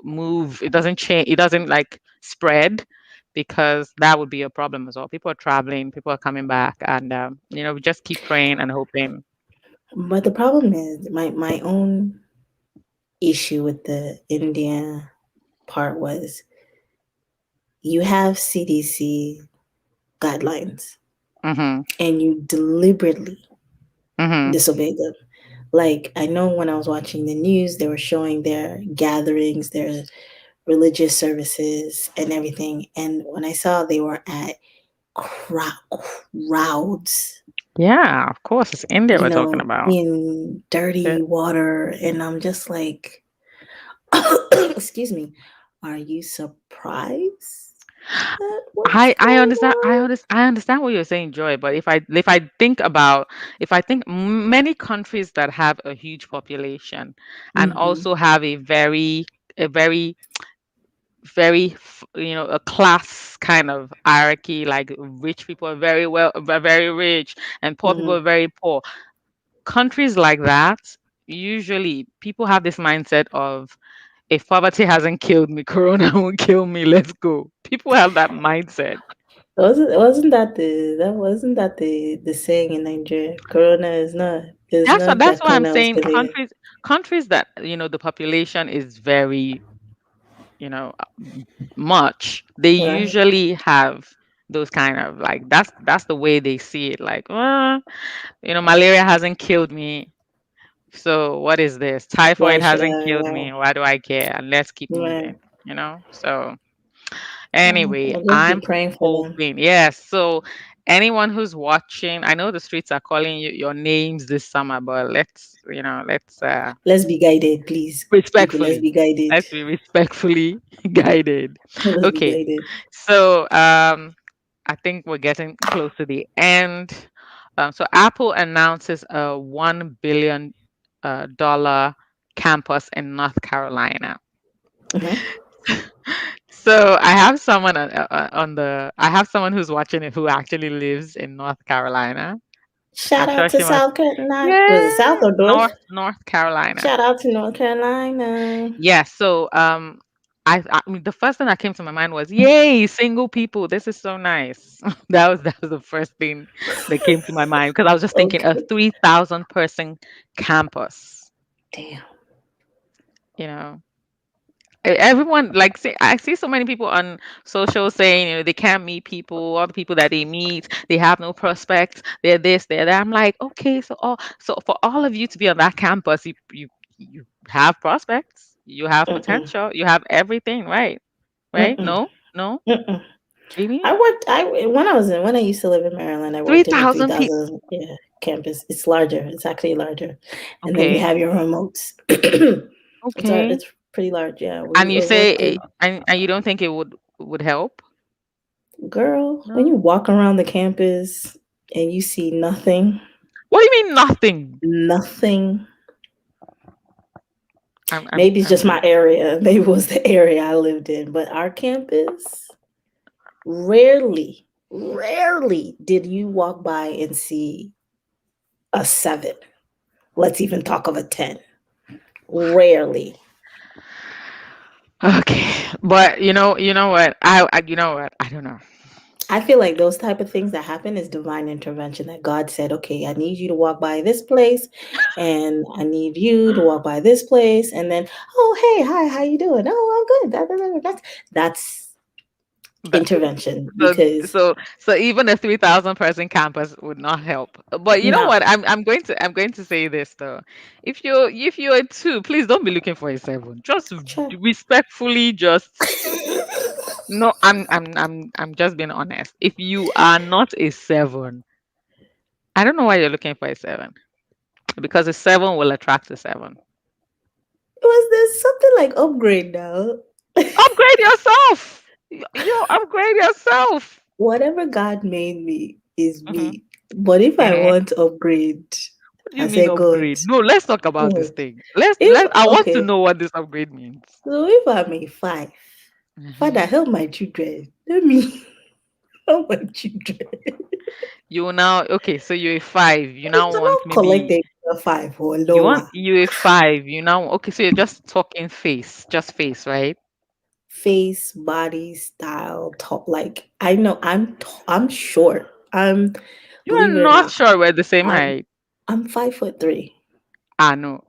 move, it doesn't change, it doesn't like spread, because that would be a problem as well. People are traveling, people are coming back, and we just keep praying and hoping. But the problem is my own issue with the India part was you have CDC guidelines Mm-hmm. and you deliberately Mm-hmm. disobey them. Like, I know when I was watching the news, they were showing their gatherings, their religious services, and everything. And when I saw they were at crowds, Yeah, of course, it's India we're talking about. in Yeah. dirty water, and I'm just like, excuse me, are you surprised at what's I going understand. on? I understand what you're saying, Joy. But if I think many countries that have a huge population, and Hmm. also have a very a class kind of hierarchy, like rich people are very rich, and poor people are Hmm. very poor. Countries like that, usually people have this mindset of, if poverty hasn't killed me, corona won't kill me, let's go. People have that mindset. Wasn't that the saying in Nigeria? Corona is not That's that why I'm corona was saying killing you. countries that the population is very you know much, they Right. usually have those kind of, like, that's the way they see it, like, malaria hasn't killed me, so what is this, Why typhoid should hasn't I? killed me, why do I care, and let's keep Right. moving. So Well, anyway, we'll just be I'm praying for them. hoping, yes. So anyone who's watching, I know the streets are calling you your names this summer, but let's Let's be guided, please. People, let's respectfully, be guided. let's be respectfully guided. Let's be Okay. guided. So I think we're getting close to the end. So Apple announces a $1 billion dollar campus in North Carolina. Hmm. So I have someone I have someone who's watching it who actually lives in North Carolina. I'm Shout out sure to she must. South Carolina. Was it Yeah, South or North? North Carolina. Shout out to North Carolina. Yeah. So I mean, the first thing that came to my mind was, yay, single people. This is so nice. That was the first thing that came to my mind, because I was just thinking a Okay. 3,000 person campus. Damn. You know, everyone, like, I see so many people on social saying, they can't meet people. All the people that they meet, they have no prospects. They're this, they're that. I'm like, okay, so for all of you to be on that campus, you have prospects, you have Mm-mm. potential, you have everything, right? Right? Mm-mm. No, no. Mm-mm. Really? I worked. When I used to live in Maryland, I Three worked in the thousand people. 3,000 campus. It's larger. It's actually larger, and then you Okay. have your remotes. Okay. It's pretty large. Yeah, And you we worked say, in. and you don't think it would help? Girl, when you No. walk around the campus and you see nothing, What do you mean nothing? nothing. Maybe it's I'm just my really. area. Maybe it was the area I lived in, but our campus, rarely did you walk by and see a 7. Let's even talk of a 10. Rarely. Okay, but you know what? You know what? I don't know. I feel like those type of things that happen is divine intervention, that God said, okay, I need you to walk by this place, and I need you to walk by this place, and then, oh, hey, hi, how you doing? Oh, I'm good. That's But intervention, so because so even a 3,000 person campus would not help. But you know no. what? I'm going to say this though. If you're a 2, please don't be looking for a 7. Just Sure. respectfully, just no. I'm just being honest. If you are not a 7, I don't know why you're looking for a 7, because a 7 will attract a 7. Was there something like upgrade now? Upgrade yourself. You upgrade yourself. Whatever God made me is Hmm. me. But if I Eh? want to upgrade, What do you I mean say, God, upgrade? No, let's talk about this God. thing. Let's If let I want to okay, know what this upgrade means. so if I'm a 5, Father, Hmm. help my children. Let me help my children. You now okay, so you're a 5. You I now want cannot collect maybe a 5 or you want lower. you a 5. You now okay, so you're just talking face, just face, right? Face, body, style, top. Like I know I'm short. You are Believe it or not not, sure we're the same I'm height. I'm 5'3". Ah no.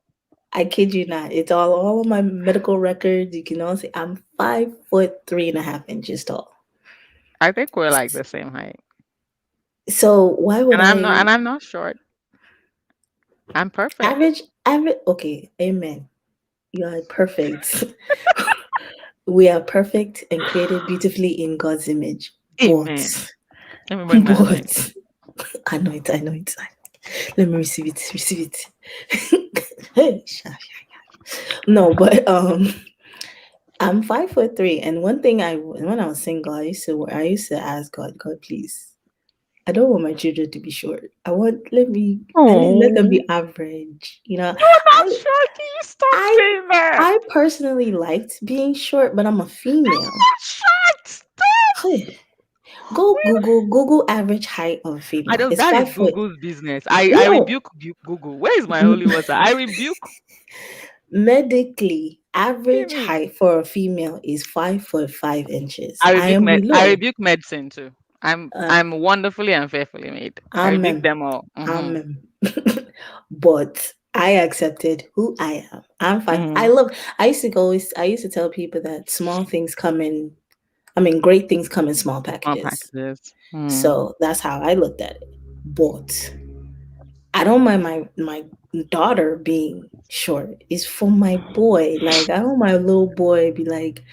I kid you not. It's all of my medical records. You can all see I'm 5'3.5" tall. I think we're like the same height. So why would And I I'm not short. I'm perfect. average? Okay, amen. You are perfect. We are perfect and created beautifully in God's image. Amen. But, Let me bring my anointing. but, I know it. Let me receive it. Hey, no, but I'm 5'3", and one thing when I was single, I used to ask God, God, please, I don't want my children to be short. At least let them Oh, be average. You know, you're I not short. Can you stop I saying that? I personally liked being short, but I'm a female. Not short. Stop. Google average height of a I female. don't. It's That is 5 foot. Google's business. I No, rebuke Google. Where is my holy water? I rebuke. medically, What do you average mean? height for a female is 5'5". I I rebuke am I below. rebuke medicine too. Uh, I'm wonderfully and fearfully made. I rebuke amen. them all. Hmm. Amen. But I accepted who I am. I'm fine. Hmm. I used to tell people that great things come in small Small packages. packages. Hmm. So that's how I looked at it. But I don't mind my daughter being short. It's for my boy. Like I don't my little boy be like,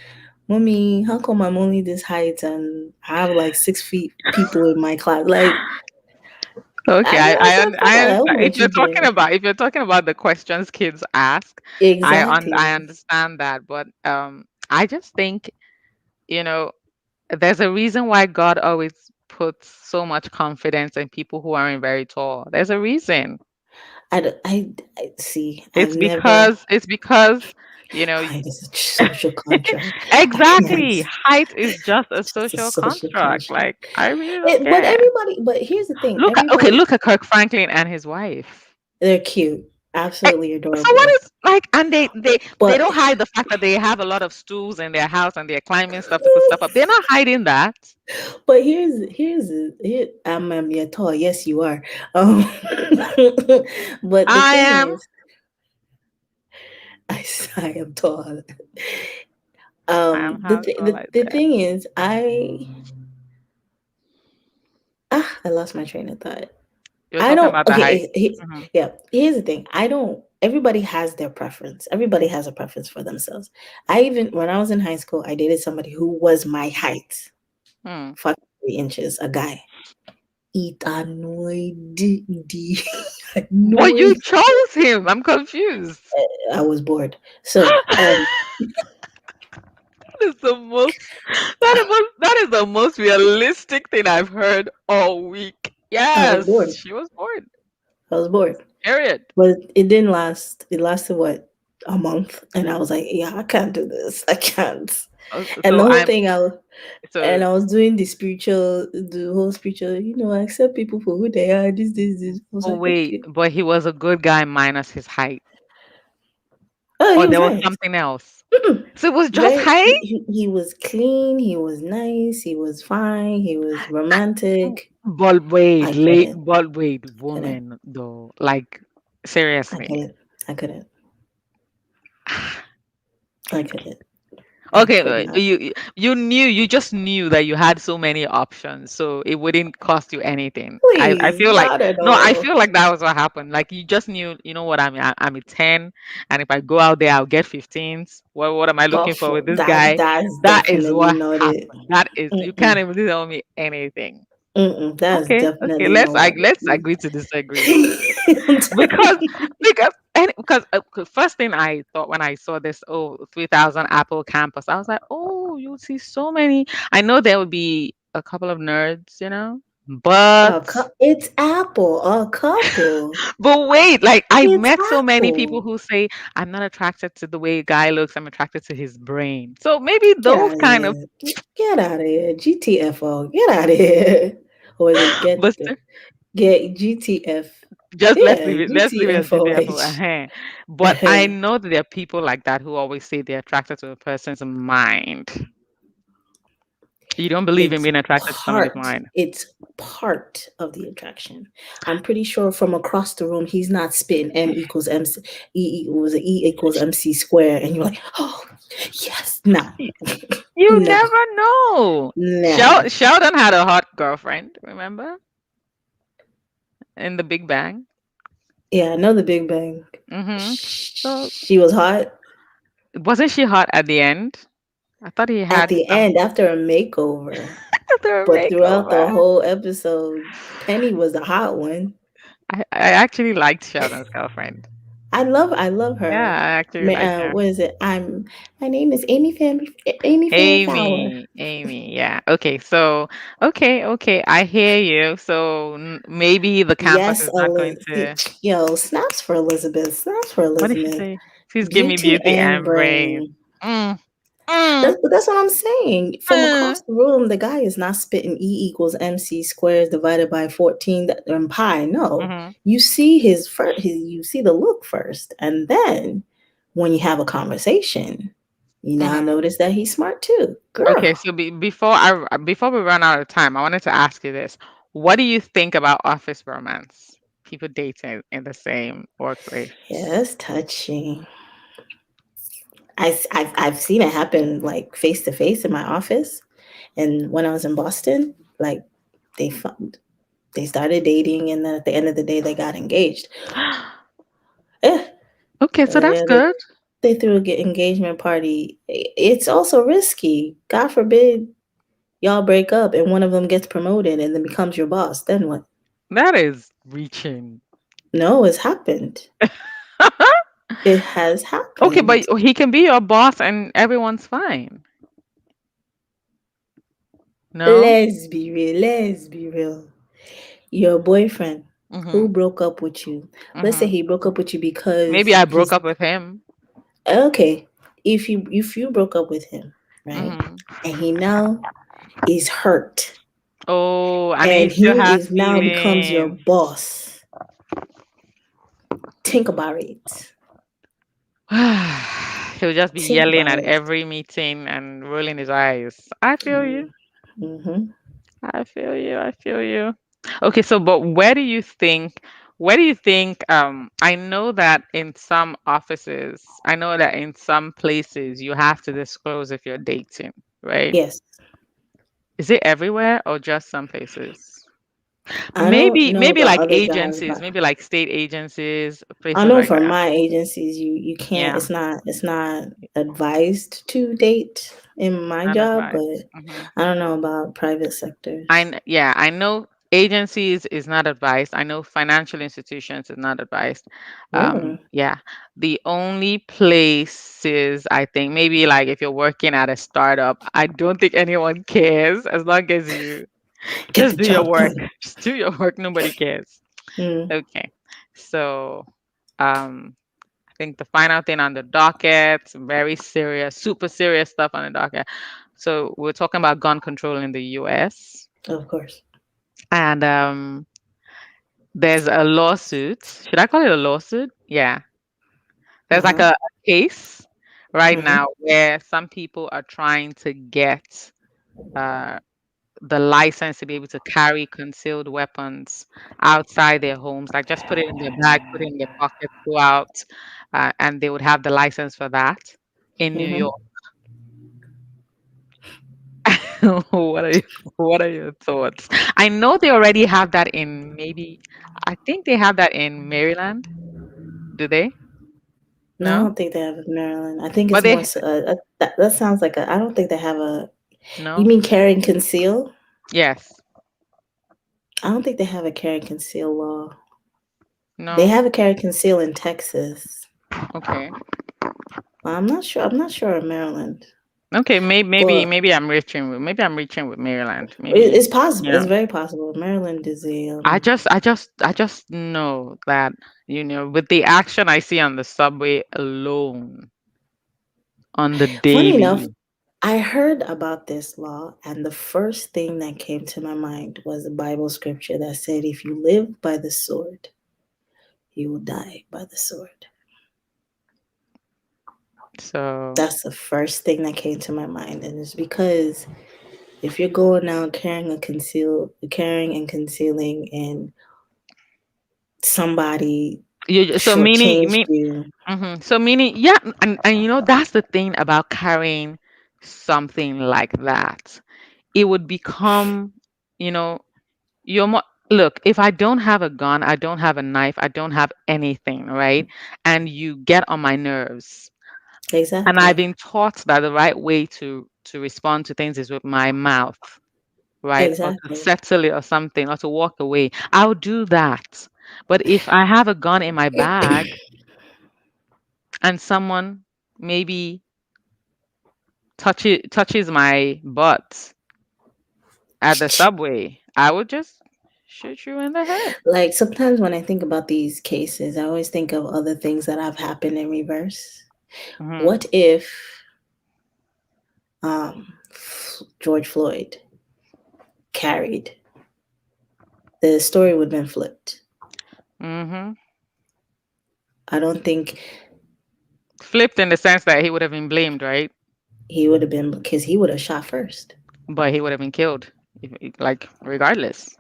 Mommy, how come I'm only this height and I have like 6 feet people in my class? Like Okay, I be asking I Father, help understand. my children. If you're talking about the questions kids ask, I Exactly. understand that, but I just think you know there's a reason why God always puts so much confidence in people who aren't very tall. There's a reason. I see. I've never. It's because you know Height is a social contract. I can't. exactly, height is just a Just a social social construct. contract. Like I really don't But care. everybody. But here's the thing. Everybody. Look at Kirk Franklin and his wife. They're cute. Eh, Absolutely so what adorable. is like, and they But don't hide the fact that they have a lot of stools in their house and they're climbing stuff to put stuff up. They're not hiding that. but here. You're tall. Yes, you are. Um, but the I thing am. is, I am tall. I am how tall I The said. thing is, I lost my train of thought. You're I talking don't. about the height. Okay, Hmm. yeah. Here's the thing. I don't. Everybody has their preference. Everybody has a preference for themselves. I even when I was in high school, I dated somebody who was my height. Hmm. 5'3" a guy. It annoyed me. But you Annoyed. chose him. I'm confused. I was bored. So That is the most that is the most realistic thing I've heard all week. I was Yes, bored. she was bored. I was bored. Period. But it didn't last. It lasted what, a month, and I was like, yeah, I can't do this. I can't. And So the whole I'm thing, so and I was doing the whole spiritual. I accept people for who they are. This. I was oh like, wait, okay. but he was a good guy minus his height. Oh, Or he was there was nice. something else. Mm-mm. So it was just Very. height? He was clean. He was nice. He was fine. He was romantic. I couldn't. But wait, Couldn't. woman though. Like I seriously. couldn't. I couldn't. I couldn't. I Okay, could not. you just knew that you had so many options, so it wouldn't cost you anything. I Please, feel like not at no, I all. feel like that was what happened. Like you just knew, you know what I mean. I'm a 10, and if I go out there, I'll get 15s. What am I looking for with this guy? That's That is definitely what not it. happened. That is you can't Mm-mm. even tell me anything. Mm-mm. That's Okay, definitely not what let's it agree to disagree. is. I'm telling Because you. because first thing I thought when I saw this 3,000 Apple campus, I was like, oh, you see so many. I know there would be a couple of nerds, but It's Apple. A couple. wait, like I've It's met so many people Apple. who say I'm not attracted to the way a guy looks, I'm attracted to his brain. So maybe Get those out of kind of here. Get out of here. GTFO. Get out of here. Or is it but still, get GTF? just Yeah, let's leave it at GTFO. GTFOH. But I know that there are people like that who always say they're attracted to a person's mind. You don't believe in It's being attracted to somebody's part. mind. It's part of the attraction. I'm pretty sure from across the room, he's not spitting M equals MC. Was it E equals MC square? And you're like, oh, yes. No, Y- You no, never know. no. Sheldon had a hot girlfriend, remember? In the Big Bang. Yeah, I know the Big Bang. So She was hot wasn't she hot at the end? I thought he at had the some end after a makeover, other but throughout makeover. the whole episode, Penny was the hot one. I actually liked Sheldon's girlfriend. I love Yeah, her. I actually liked her. What is it? My name is Amy Fan Flower. Amy, yeah. Okay, so okay, I hear you. So maybe the campus Yes, is not going See, to. yo, snaps for Elizabeth. Snaps for What did she Elizabeth. say? Please give me Beauty beauty and and brain. brain. Mm, mm, But that's what I'm saying. From mm, across the room, the guy is not spitting E equals MC squares divided by 14 and pi. No, mm-hmm, you see you see the look first, and then when you have a conversation, you now mm-hmm. notice that he's smart too. Okay, Girl, so before we run out of time, I wanted to ask you this. What do you think about office romance? People dating in the same workplace. yeah, that's touching. I've seen it happen like face to face in my office, and when I was in Boston, like they fu- they started dating, and then at the end of the day, they got engaged. Eh, Okay, so that's yeah, good. they threw a engagement party. It's also risky. God forbid y'all break up and one of them gets promoted and then becomes your boss. Then what? That is reaching. No, it's happened. It has Okay, but happened. he can be your boss and everyone's fine. No? Let's be real. Let's be real. Your boyfriend who Mhm. broke up with you. Let's say Mhm. he broke up with you Maybe because I broke he's up with him. okay. If you broke up with him, right? Mhm. And he now is hurt Oh, and he and still he has is now becomes your feelings. boss. Think about it. He'll just be Think yelling about at it. every meeting and rolling his eyes. I feel you. Mm-hmm. I feel you. I feel you. Okay, so but where do you think I know that in some offices, I know that in some places you have to disclose if you're dating, right? Yes. Is it everywhere or just some places? I don't know Maybe about like other jobs, agencies, but maybe like state agencies, I places know like for that. my agencies, you can't. Yeah, It's not advised to date in my not job, advised. but Hmm. I don't know about private sectors. Yeah, I know agencies is not advised. I know financial institutions is not advised. Really? Yeah, the only places I think maybe like if you're working at a startup, I don't think anyone cares as long as you Get the just do your job work. done. Just do your work. Nobody cares. Mm, Okay, so um, I think the final thing on the docket, very serious, super serious stuff on the docket. So we're talking about gun control in the U.S. of course. and there's a lawsuit. Should I call it a lawsuit? Yeah. There's like Uh-huh. a case right Hmm. now where some people are trying to get uh, the license to be able to carry concealed weapons outside their homes. Like just put it in their bag, put it in their pocket, go out, and they would have the license for that in New Hmm. York. What are you, what are your thoughts? I know they already have that in maybe, I think they have that in Maryland. Do they? No, I No? don't think they have it in Maryland. I think But it's more they so, that sounds like a. I don't think they have a. You no? mean carry and conceal? Yes. I don't think they have a carry and conceal law. They No? have a carry and conceal in Texas. Okay. I'm not sure. I'm not sure in Maryland, Okay, but maybe I'm reaching with Maryland. it's Maybe, possible. you It's know. very possible. Maryland is a I just know that, with the action I see on the subway alone on the Funny enough, daily. I heard about this law, and the first thing that came to my mind was a Bible scripture that said, "If you live by the sword, you will die by the sword." So, That's the first thing that came to my mind, and it's because if you're going out carrying and concealing, and somebody so meaning shortchanged you, so meaning, yeah, and that's the thing about carrying something like that. It would become, you know, you're more, look, if I don't have a gun, I don't have a knife, I don't have anything, right? And you get on my nerves. And I've exactly, been taught that the right way to respond to things is with my mouth, right? Or to exactly. settle it or something, or to walk away. I'll do that. But if I have a gun in my bag and someone maybe touches my butt at the subway, I would just shoot you in the head. Like sometimes when I think about these cases, I always think of other things that have happened in reverse. Hmm. What if George Floyd carried? The story would have been flipped. Hmm. I don't think Flipped in the sense that he would have been blamed, right? he would have been, because he would have shot first. But he would have been killed, like regardless,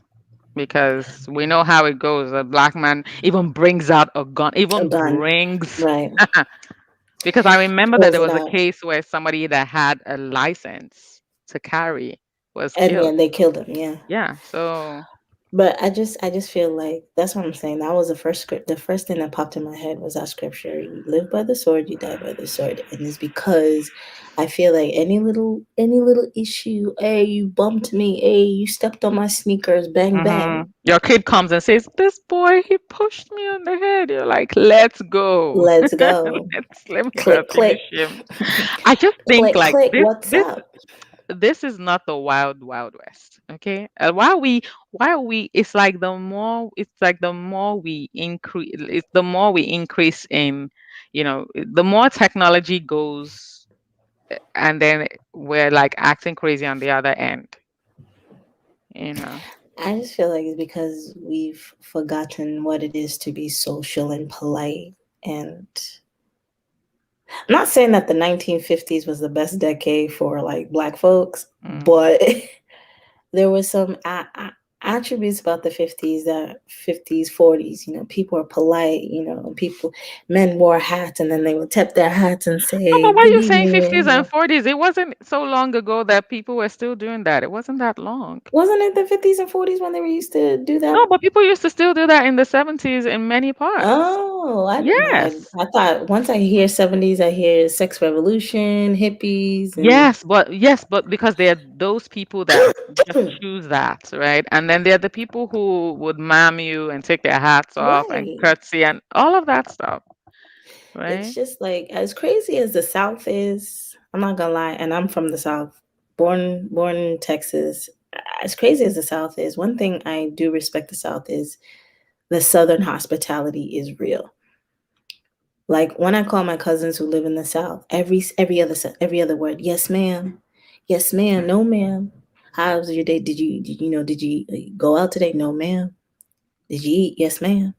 because we know how it goes. A black man even brings out a gun, A even gun, brings. right? Because I remember that Pulls there it was a out, case where somebody that had a license to carry was and killed. then they killed him. Yeah. Yeah, so But I just feel like that's what I'm saying. That was the first script. The first thing that popped in my head was that scripture: "You live by the sword, you die by the sword." And it's because I feel like any little issue, hey, you bumped me, hey, you stepped on my sneakers, bang bang, your kid comes and says, "This boy, he pushed me on the head." You're like, "Let's go. let's go, Let me go and click click, finish him." I just think click like click. this What's this up? this is not the wild wild west, okay? Why we it's like the more we increase in, the more technology goes, and then we're like acting crazy on the other end, you know. I just feel like it's because we've forgotten what it is to be social and polite. And I'm not saying that the 1950s was the best decade for like black folks, Mm. but there was some. attributes about the 50s, that 50s, 40s, people are polite, people, men wore hats and then they would tip their hats and No, say, but why are good you saying 50s evening. and 40s? It wasn't so long ago that people were still doing that. It wasn't that long. Wasn't it the 50s and 40s when they were used to do No, that? but people used to still do that in the 70s in many parts. Oh, I didn't know. I, Yes. I thought once I hear 70s, I hear sex revolution, hippies, and Yes, but because there are those people that just choose that, right? And then there are the people who would ma'am you and take their hats off and right. curtsy and all of that stuff, It's right? just like as crazy as the South is. I'm not gonna lie, and I'm from the South, born in Texas. As crazy as the South is, one thing I do respect the South is the Southern hospitality is real. Like when I call my cousins who live in the South, every other word, yes ma'am, yes ma'am, no ma'am. How was your day? Did you go out today? No ma'am. Did you eat? Yes ma'am.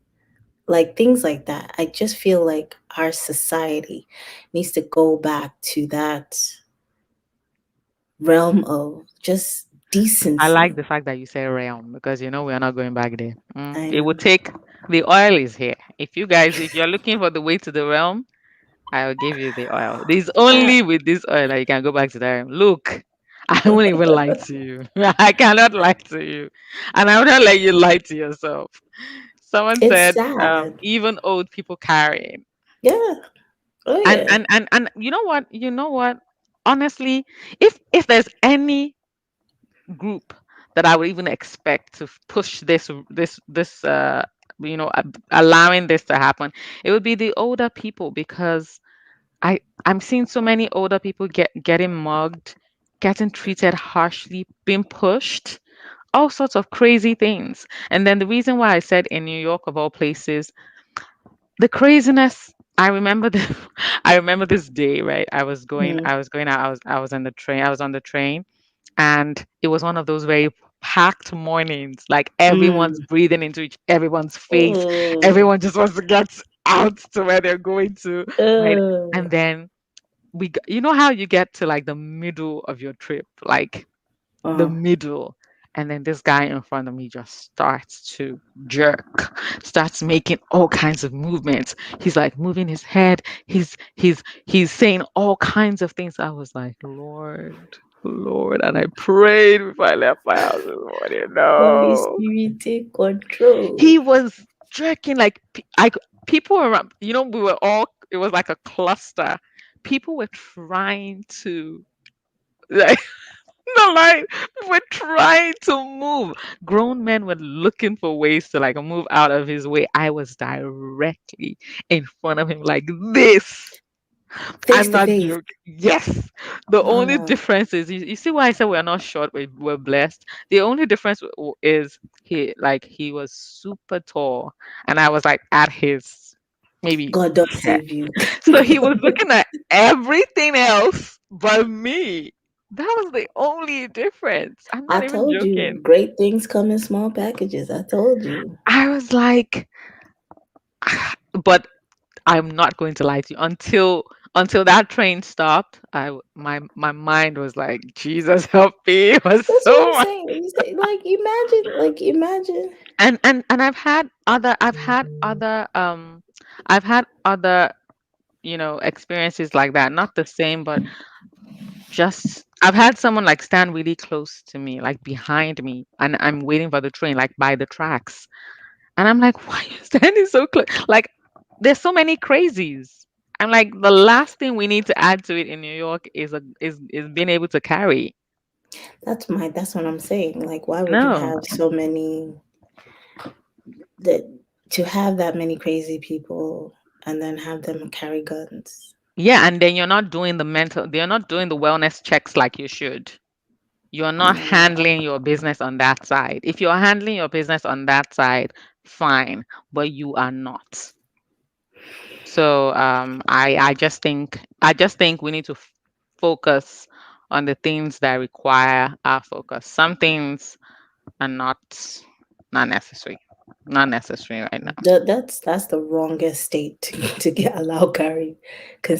Like things like that. I just feel like our society needs to go back to that realm of just I like decency. the fact that you say realm because you know we are not going back there. I It would know. take the oil is here. If you're looking for the way to the realm, I will give you the oil. There's Uh, only with this oil that you can go back to the realm. Look, I won't even lie to you. I cannot lie to you, and I would not let you lie to yourself. Someone it's said, sad. even old people carrying. Yeah. Oh And yeah. and and and you know what? You know what? Honestly, if there's any group that I would even expect to push this allowing this to happen, it would be the older people because I'm seeing so many older people getting mugged, getting treated harshly, being pushed, all sorts of crazy things. And then the reason why I said in New York of all places, the craziness. I remember I remember this day, right? Mm, I was going out, I was on the train, I was on the train, and it was one of those very packed mornings. Like everyone's mm. breathing into everyone's face. Oh, Everyone just wants to get out to where they're going to, right? And oh. then you know how you get to like the middle of your trip, like the Uh-huh. middle, and then this guy in front of me just starts to jerk, starts making all kinds of movements. He's like moving his head. He's saying all kinds of things. I was like, Lord, and I prayed before I left my house this morning. Holy No, Spirit, take control. he was jerking like people around. You know, we were all. It was like a cluster. People were trying to like the line. We were trying to move. Grown men were looking for ways to like move out of his way. I was directly in front of him like this. Face I'm to not face. joking. Yes. The only Uh, difference is you see why I said we're not short, we're blessed. The only difference is he was super tall and I was like at his maybe God does head. save you. So he was looking at everything else but me. That was the only difference. I'm I not even told you, joking. great things come in small packages. I told you. I was like, but I'm not going to lie to you. Until that train stopped, my mind was like, Jesus help me. It was That's what so I'm much. saying. You say, like imagine. And I've had other experiences like that. Not the same, but just I've had someone like stand really close to me, like behind me, and I'm waiting for the train, like by the tracks. And I'm like, why are you standing so close? Like, there's so many crazies. I'm like, the last thing we need to add to it in New York is being able to carry. That's what I'm saying. Like, why would you No. have so many that to have that many crazy people and then have them carry guns? Yeah, and then you're not doing the wellness checks like you should. You're not Mm. handling your business on that side. If you're handling your business on that side, fine, but you are not. So I just think we need to focus on the things that require our focus. Some things are not necessary. Not necessary right now. That's the wrongest state to get allow carry,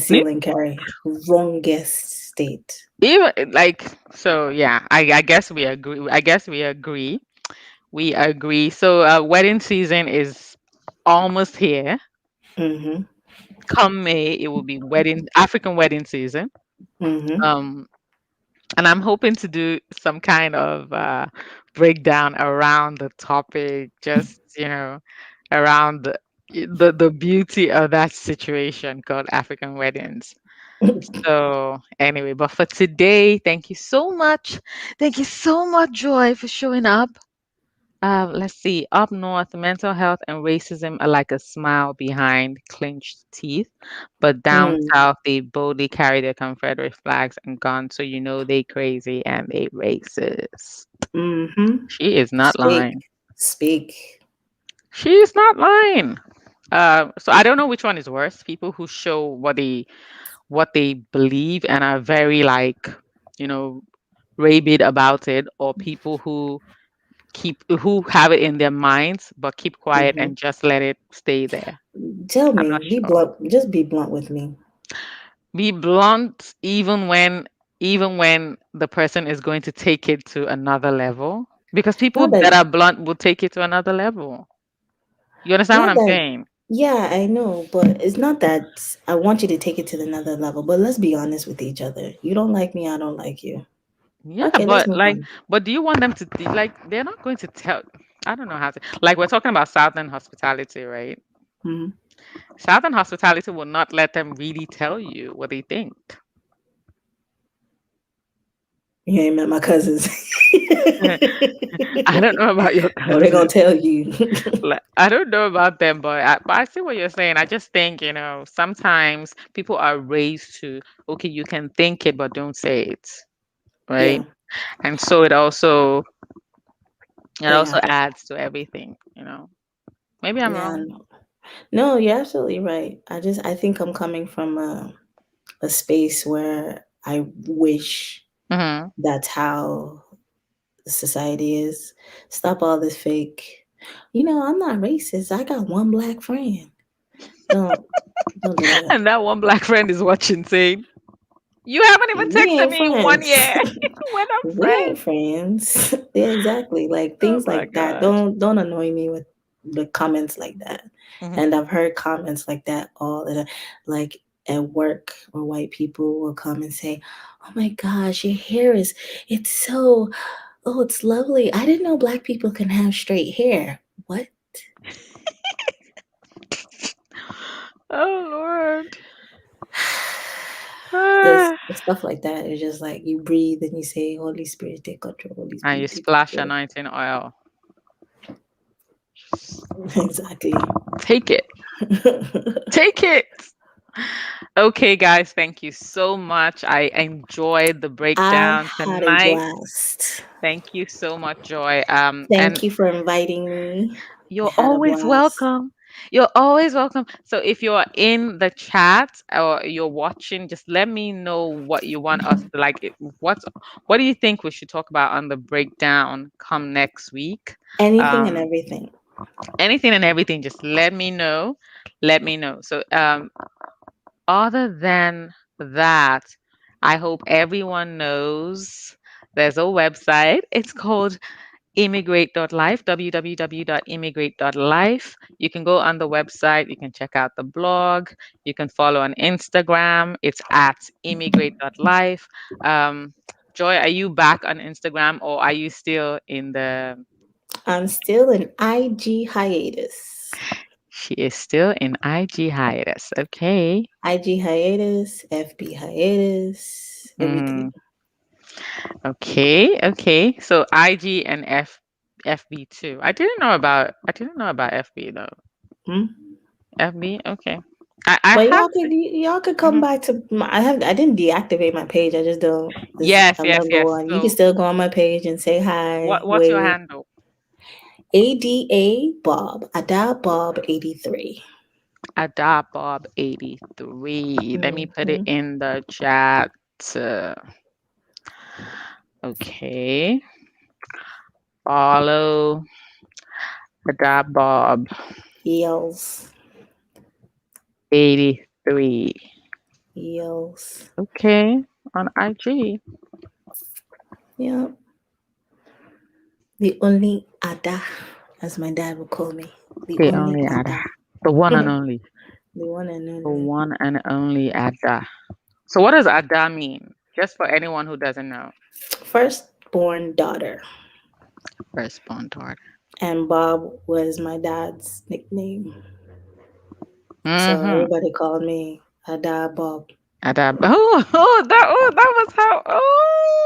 Ne- conceal and carry. Wrongest state. Even like so yeah, I guess we agree. I guess we agree. We agree. So, wedding season is almost here. Mm-hmm. Come May, it will be African wedding season. Mm-hmm. Um, and I'm hoping to do some kind of breakdown around the topic, just around the beauty of that situation called African weddings. So anyway, but for today, thank you so much. Thank you so much, Joy, for showing up. Let's see. Up north, mental health and racism are like a smile behind clenched teeth. But down Mm. south, they boldly carry their Confederate flags and guns, so you know they crazy and they racist. Mm-hmm. She is not Speak. lying. Speak. She is not lying. So I don't know which one is worse. People who show what they believe and are very like, you know, rabid about it, or people who have it in their minds but keep quiet Mm-hmm. and just let it stay there. Tell I'm me. not Be sure. blunt. Just be blunt with me. Be blunt even when the person is going to take it to another level. Because people Not that that. are blunt will take it to another level. You understand what Not I'm that. saying? Yeah, I know, but it's not that I want you to take it to another level. But let's be honest with each other. You don't like me. I don't like you. Yeah, Okay, let's but move like, on. but do you want them to like? They're not going to tell. I don't know how to. Like, we're talking about Southern hospitality, right? Mm-hmm. Southern hospitality will not let them really tell you what they think. You ain't met my cousins. I don't know about your No, they're gonna cousins. tell you. Like, I don't know about them, but I see what you're saying. I just think, sometimes people are raised to, okay, you can think it, but don't say it, right? Yeah, And so it also yeah, adds to everything. Maybe I'm yeah. wrong. No, no, you're absolutely right. I think I'm coming from a space where I wish Hmm. that's how the society is. Stop all this fake. I'm not racist. I got one black friend. Don't don't do that. And that one black friend is watching, saying, "You haven't even We texted ain't me in one friends. year. We're not We ain't friends." friends. Yeah, exactly. Like Oh things my like that. god. Don't annoy me with comments like that. And Hmm. I've heard comments like that all the time. Like at work, or white people will come and say, "Oh my gosh, your hair it's so it's lovely. I didn't know black people can have straight hair." What? Oh Lord. The stuff like that is just like you breathe and you say, "Holy Spirit, take control. Holy And you Spirit, take splash control." anointing oil. Exactly. Take it. Take it. Okay, guys, thank you so much. I enjoyed the I breakdown had a tonight. blast. Thank you so much, Joy. And Thank you for inviting me. I you're had a always blast. welcome. You're always welcome. So if you're in the chat or you're watching, just let me know what you want us to like. What do you think we should talk about on the breakdown come next week? Anything and Um, everything. anything and everything, just let me know. Let me know. So other than that, I hope everyone knows there's a website. It's called immigrate.life, www.immigrate.life. You can go on the website, you can check out the blog, you can follow on Instagram. It's at immigrate.life. Um, Joy, are you back on Instagram or are you still in the. I'm still in IG hiatus. She is still in IG hiatus. Okay. IG hiatus, FB hiatus, Mm, everything. okay. Okay. So IG and FB too. I didn't know about FB though. Hmm? FB. Okay. I But have. y'all could come Mhm. back to I didn't deactivate my page. I just don't this Yes, I'm yes, gonna go yes. on. You can So still go on my page and say hi, what's your wave. handle? ADA Bob. Ada Bob 83. Adopt Bob 83. Let me put it Mm-hmm. in the chat. uh, Okay. Follow Adopt Bob Yells. 83. Yells. Okay. On IG. Yeah. The only Ada, as my dad would call me. The The only only Ada. Ada. The one and The only. one and The only. one and only Ada. So what does Ada mean? Just for anyone who doesn't know. Firstborn daughter. Firstborn daughter. And Bob was my dad's nickname. So Mm-hmm. everybody called me Ada Bob. Ada. Oh, that was how. Oh,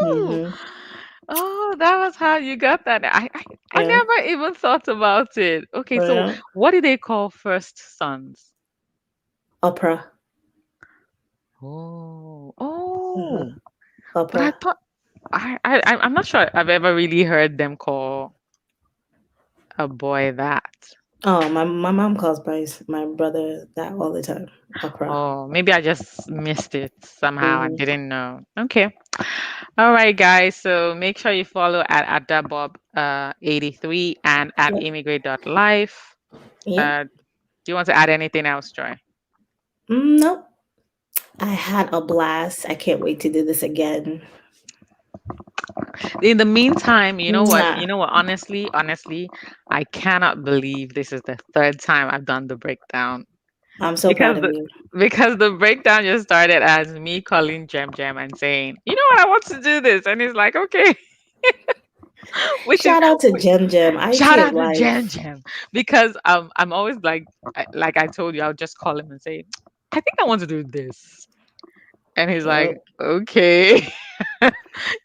Mm-hmm. that was how you got that. I Yeah. never even thought about it. Okay, so Yeah. what do they call first sons? Opera. Oh, Uh-huh. oh. But I Opera. thought I'm not sure I've ever really heard them call a boy that. Oh, my mom calls Bryce, my brother, that all the time. Opera. Oh, maybe I just missed it somehow. I Mm-hmm. didn't know. Okay. All right, guys. So make sure you follow at Dabob 83 and at Yep. immigrate.life. Yep. Do you want to add anything else, Joy? Nope. I had a blast. I can't wait to do this again. In the meantime, you know what? Mwah. You know what? Honestly, I cannot believe this is the third time I've done the breakdown. I'm so proud Because of you. the breakdown just started as me calling Jam and saying, "You know what? I want to do this," and he's like, "Okay," which is Shout out to Jem Jem, IT shout of out to Life. Jam because I'm always like like I told you, I'll just call him and say, "I think I want to do this," and he's like, Yep. "Okay,"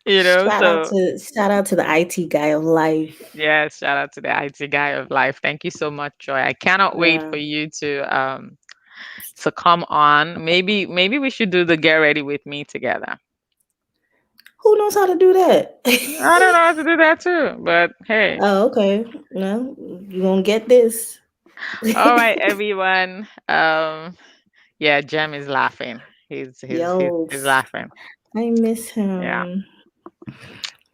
So Shout out to the IT guy of life. yes, shout out to the IT guy of life. Thank you so much, Joy. I cannot wait Yeah. for you to come on. Maybe we should do the get ready with me together. Who knows how to do that? I don't know how to do that too, but hey. Oh, okay. No, you gonna get this. All right, everyone. Yeah, Jem is laughing. Yo, He's laughing. I miss Yeah. him.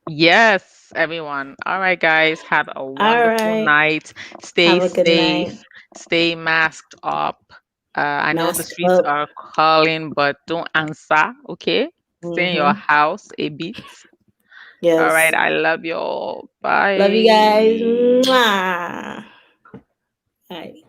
Yes, everyone. All right, guys. Have a All wonderful right. night. Stay Have a good night. safe. Stay masked up. I know the Mask streets up. are calling, but don't answer. Okay. Stay in your Mm-hmm. house a bit. All right. Yes. I love you all. Love you guys. Bye. Mwah. All right.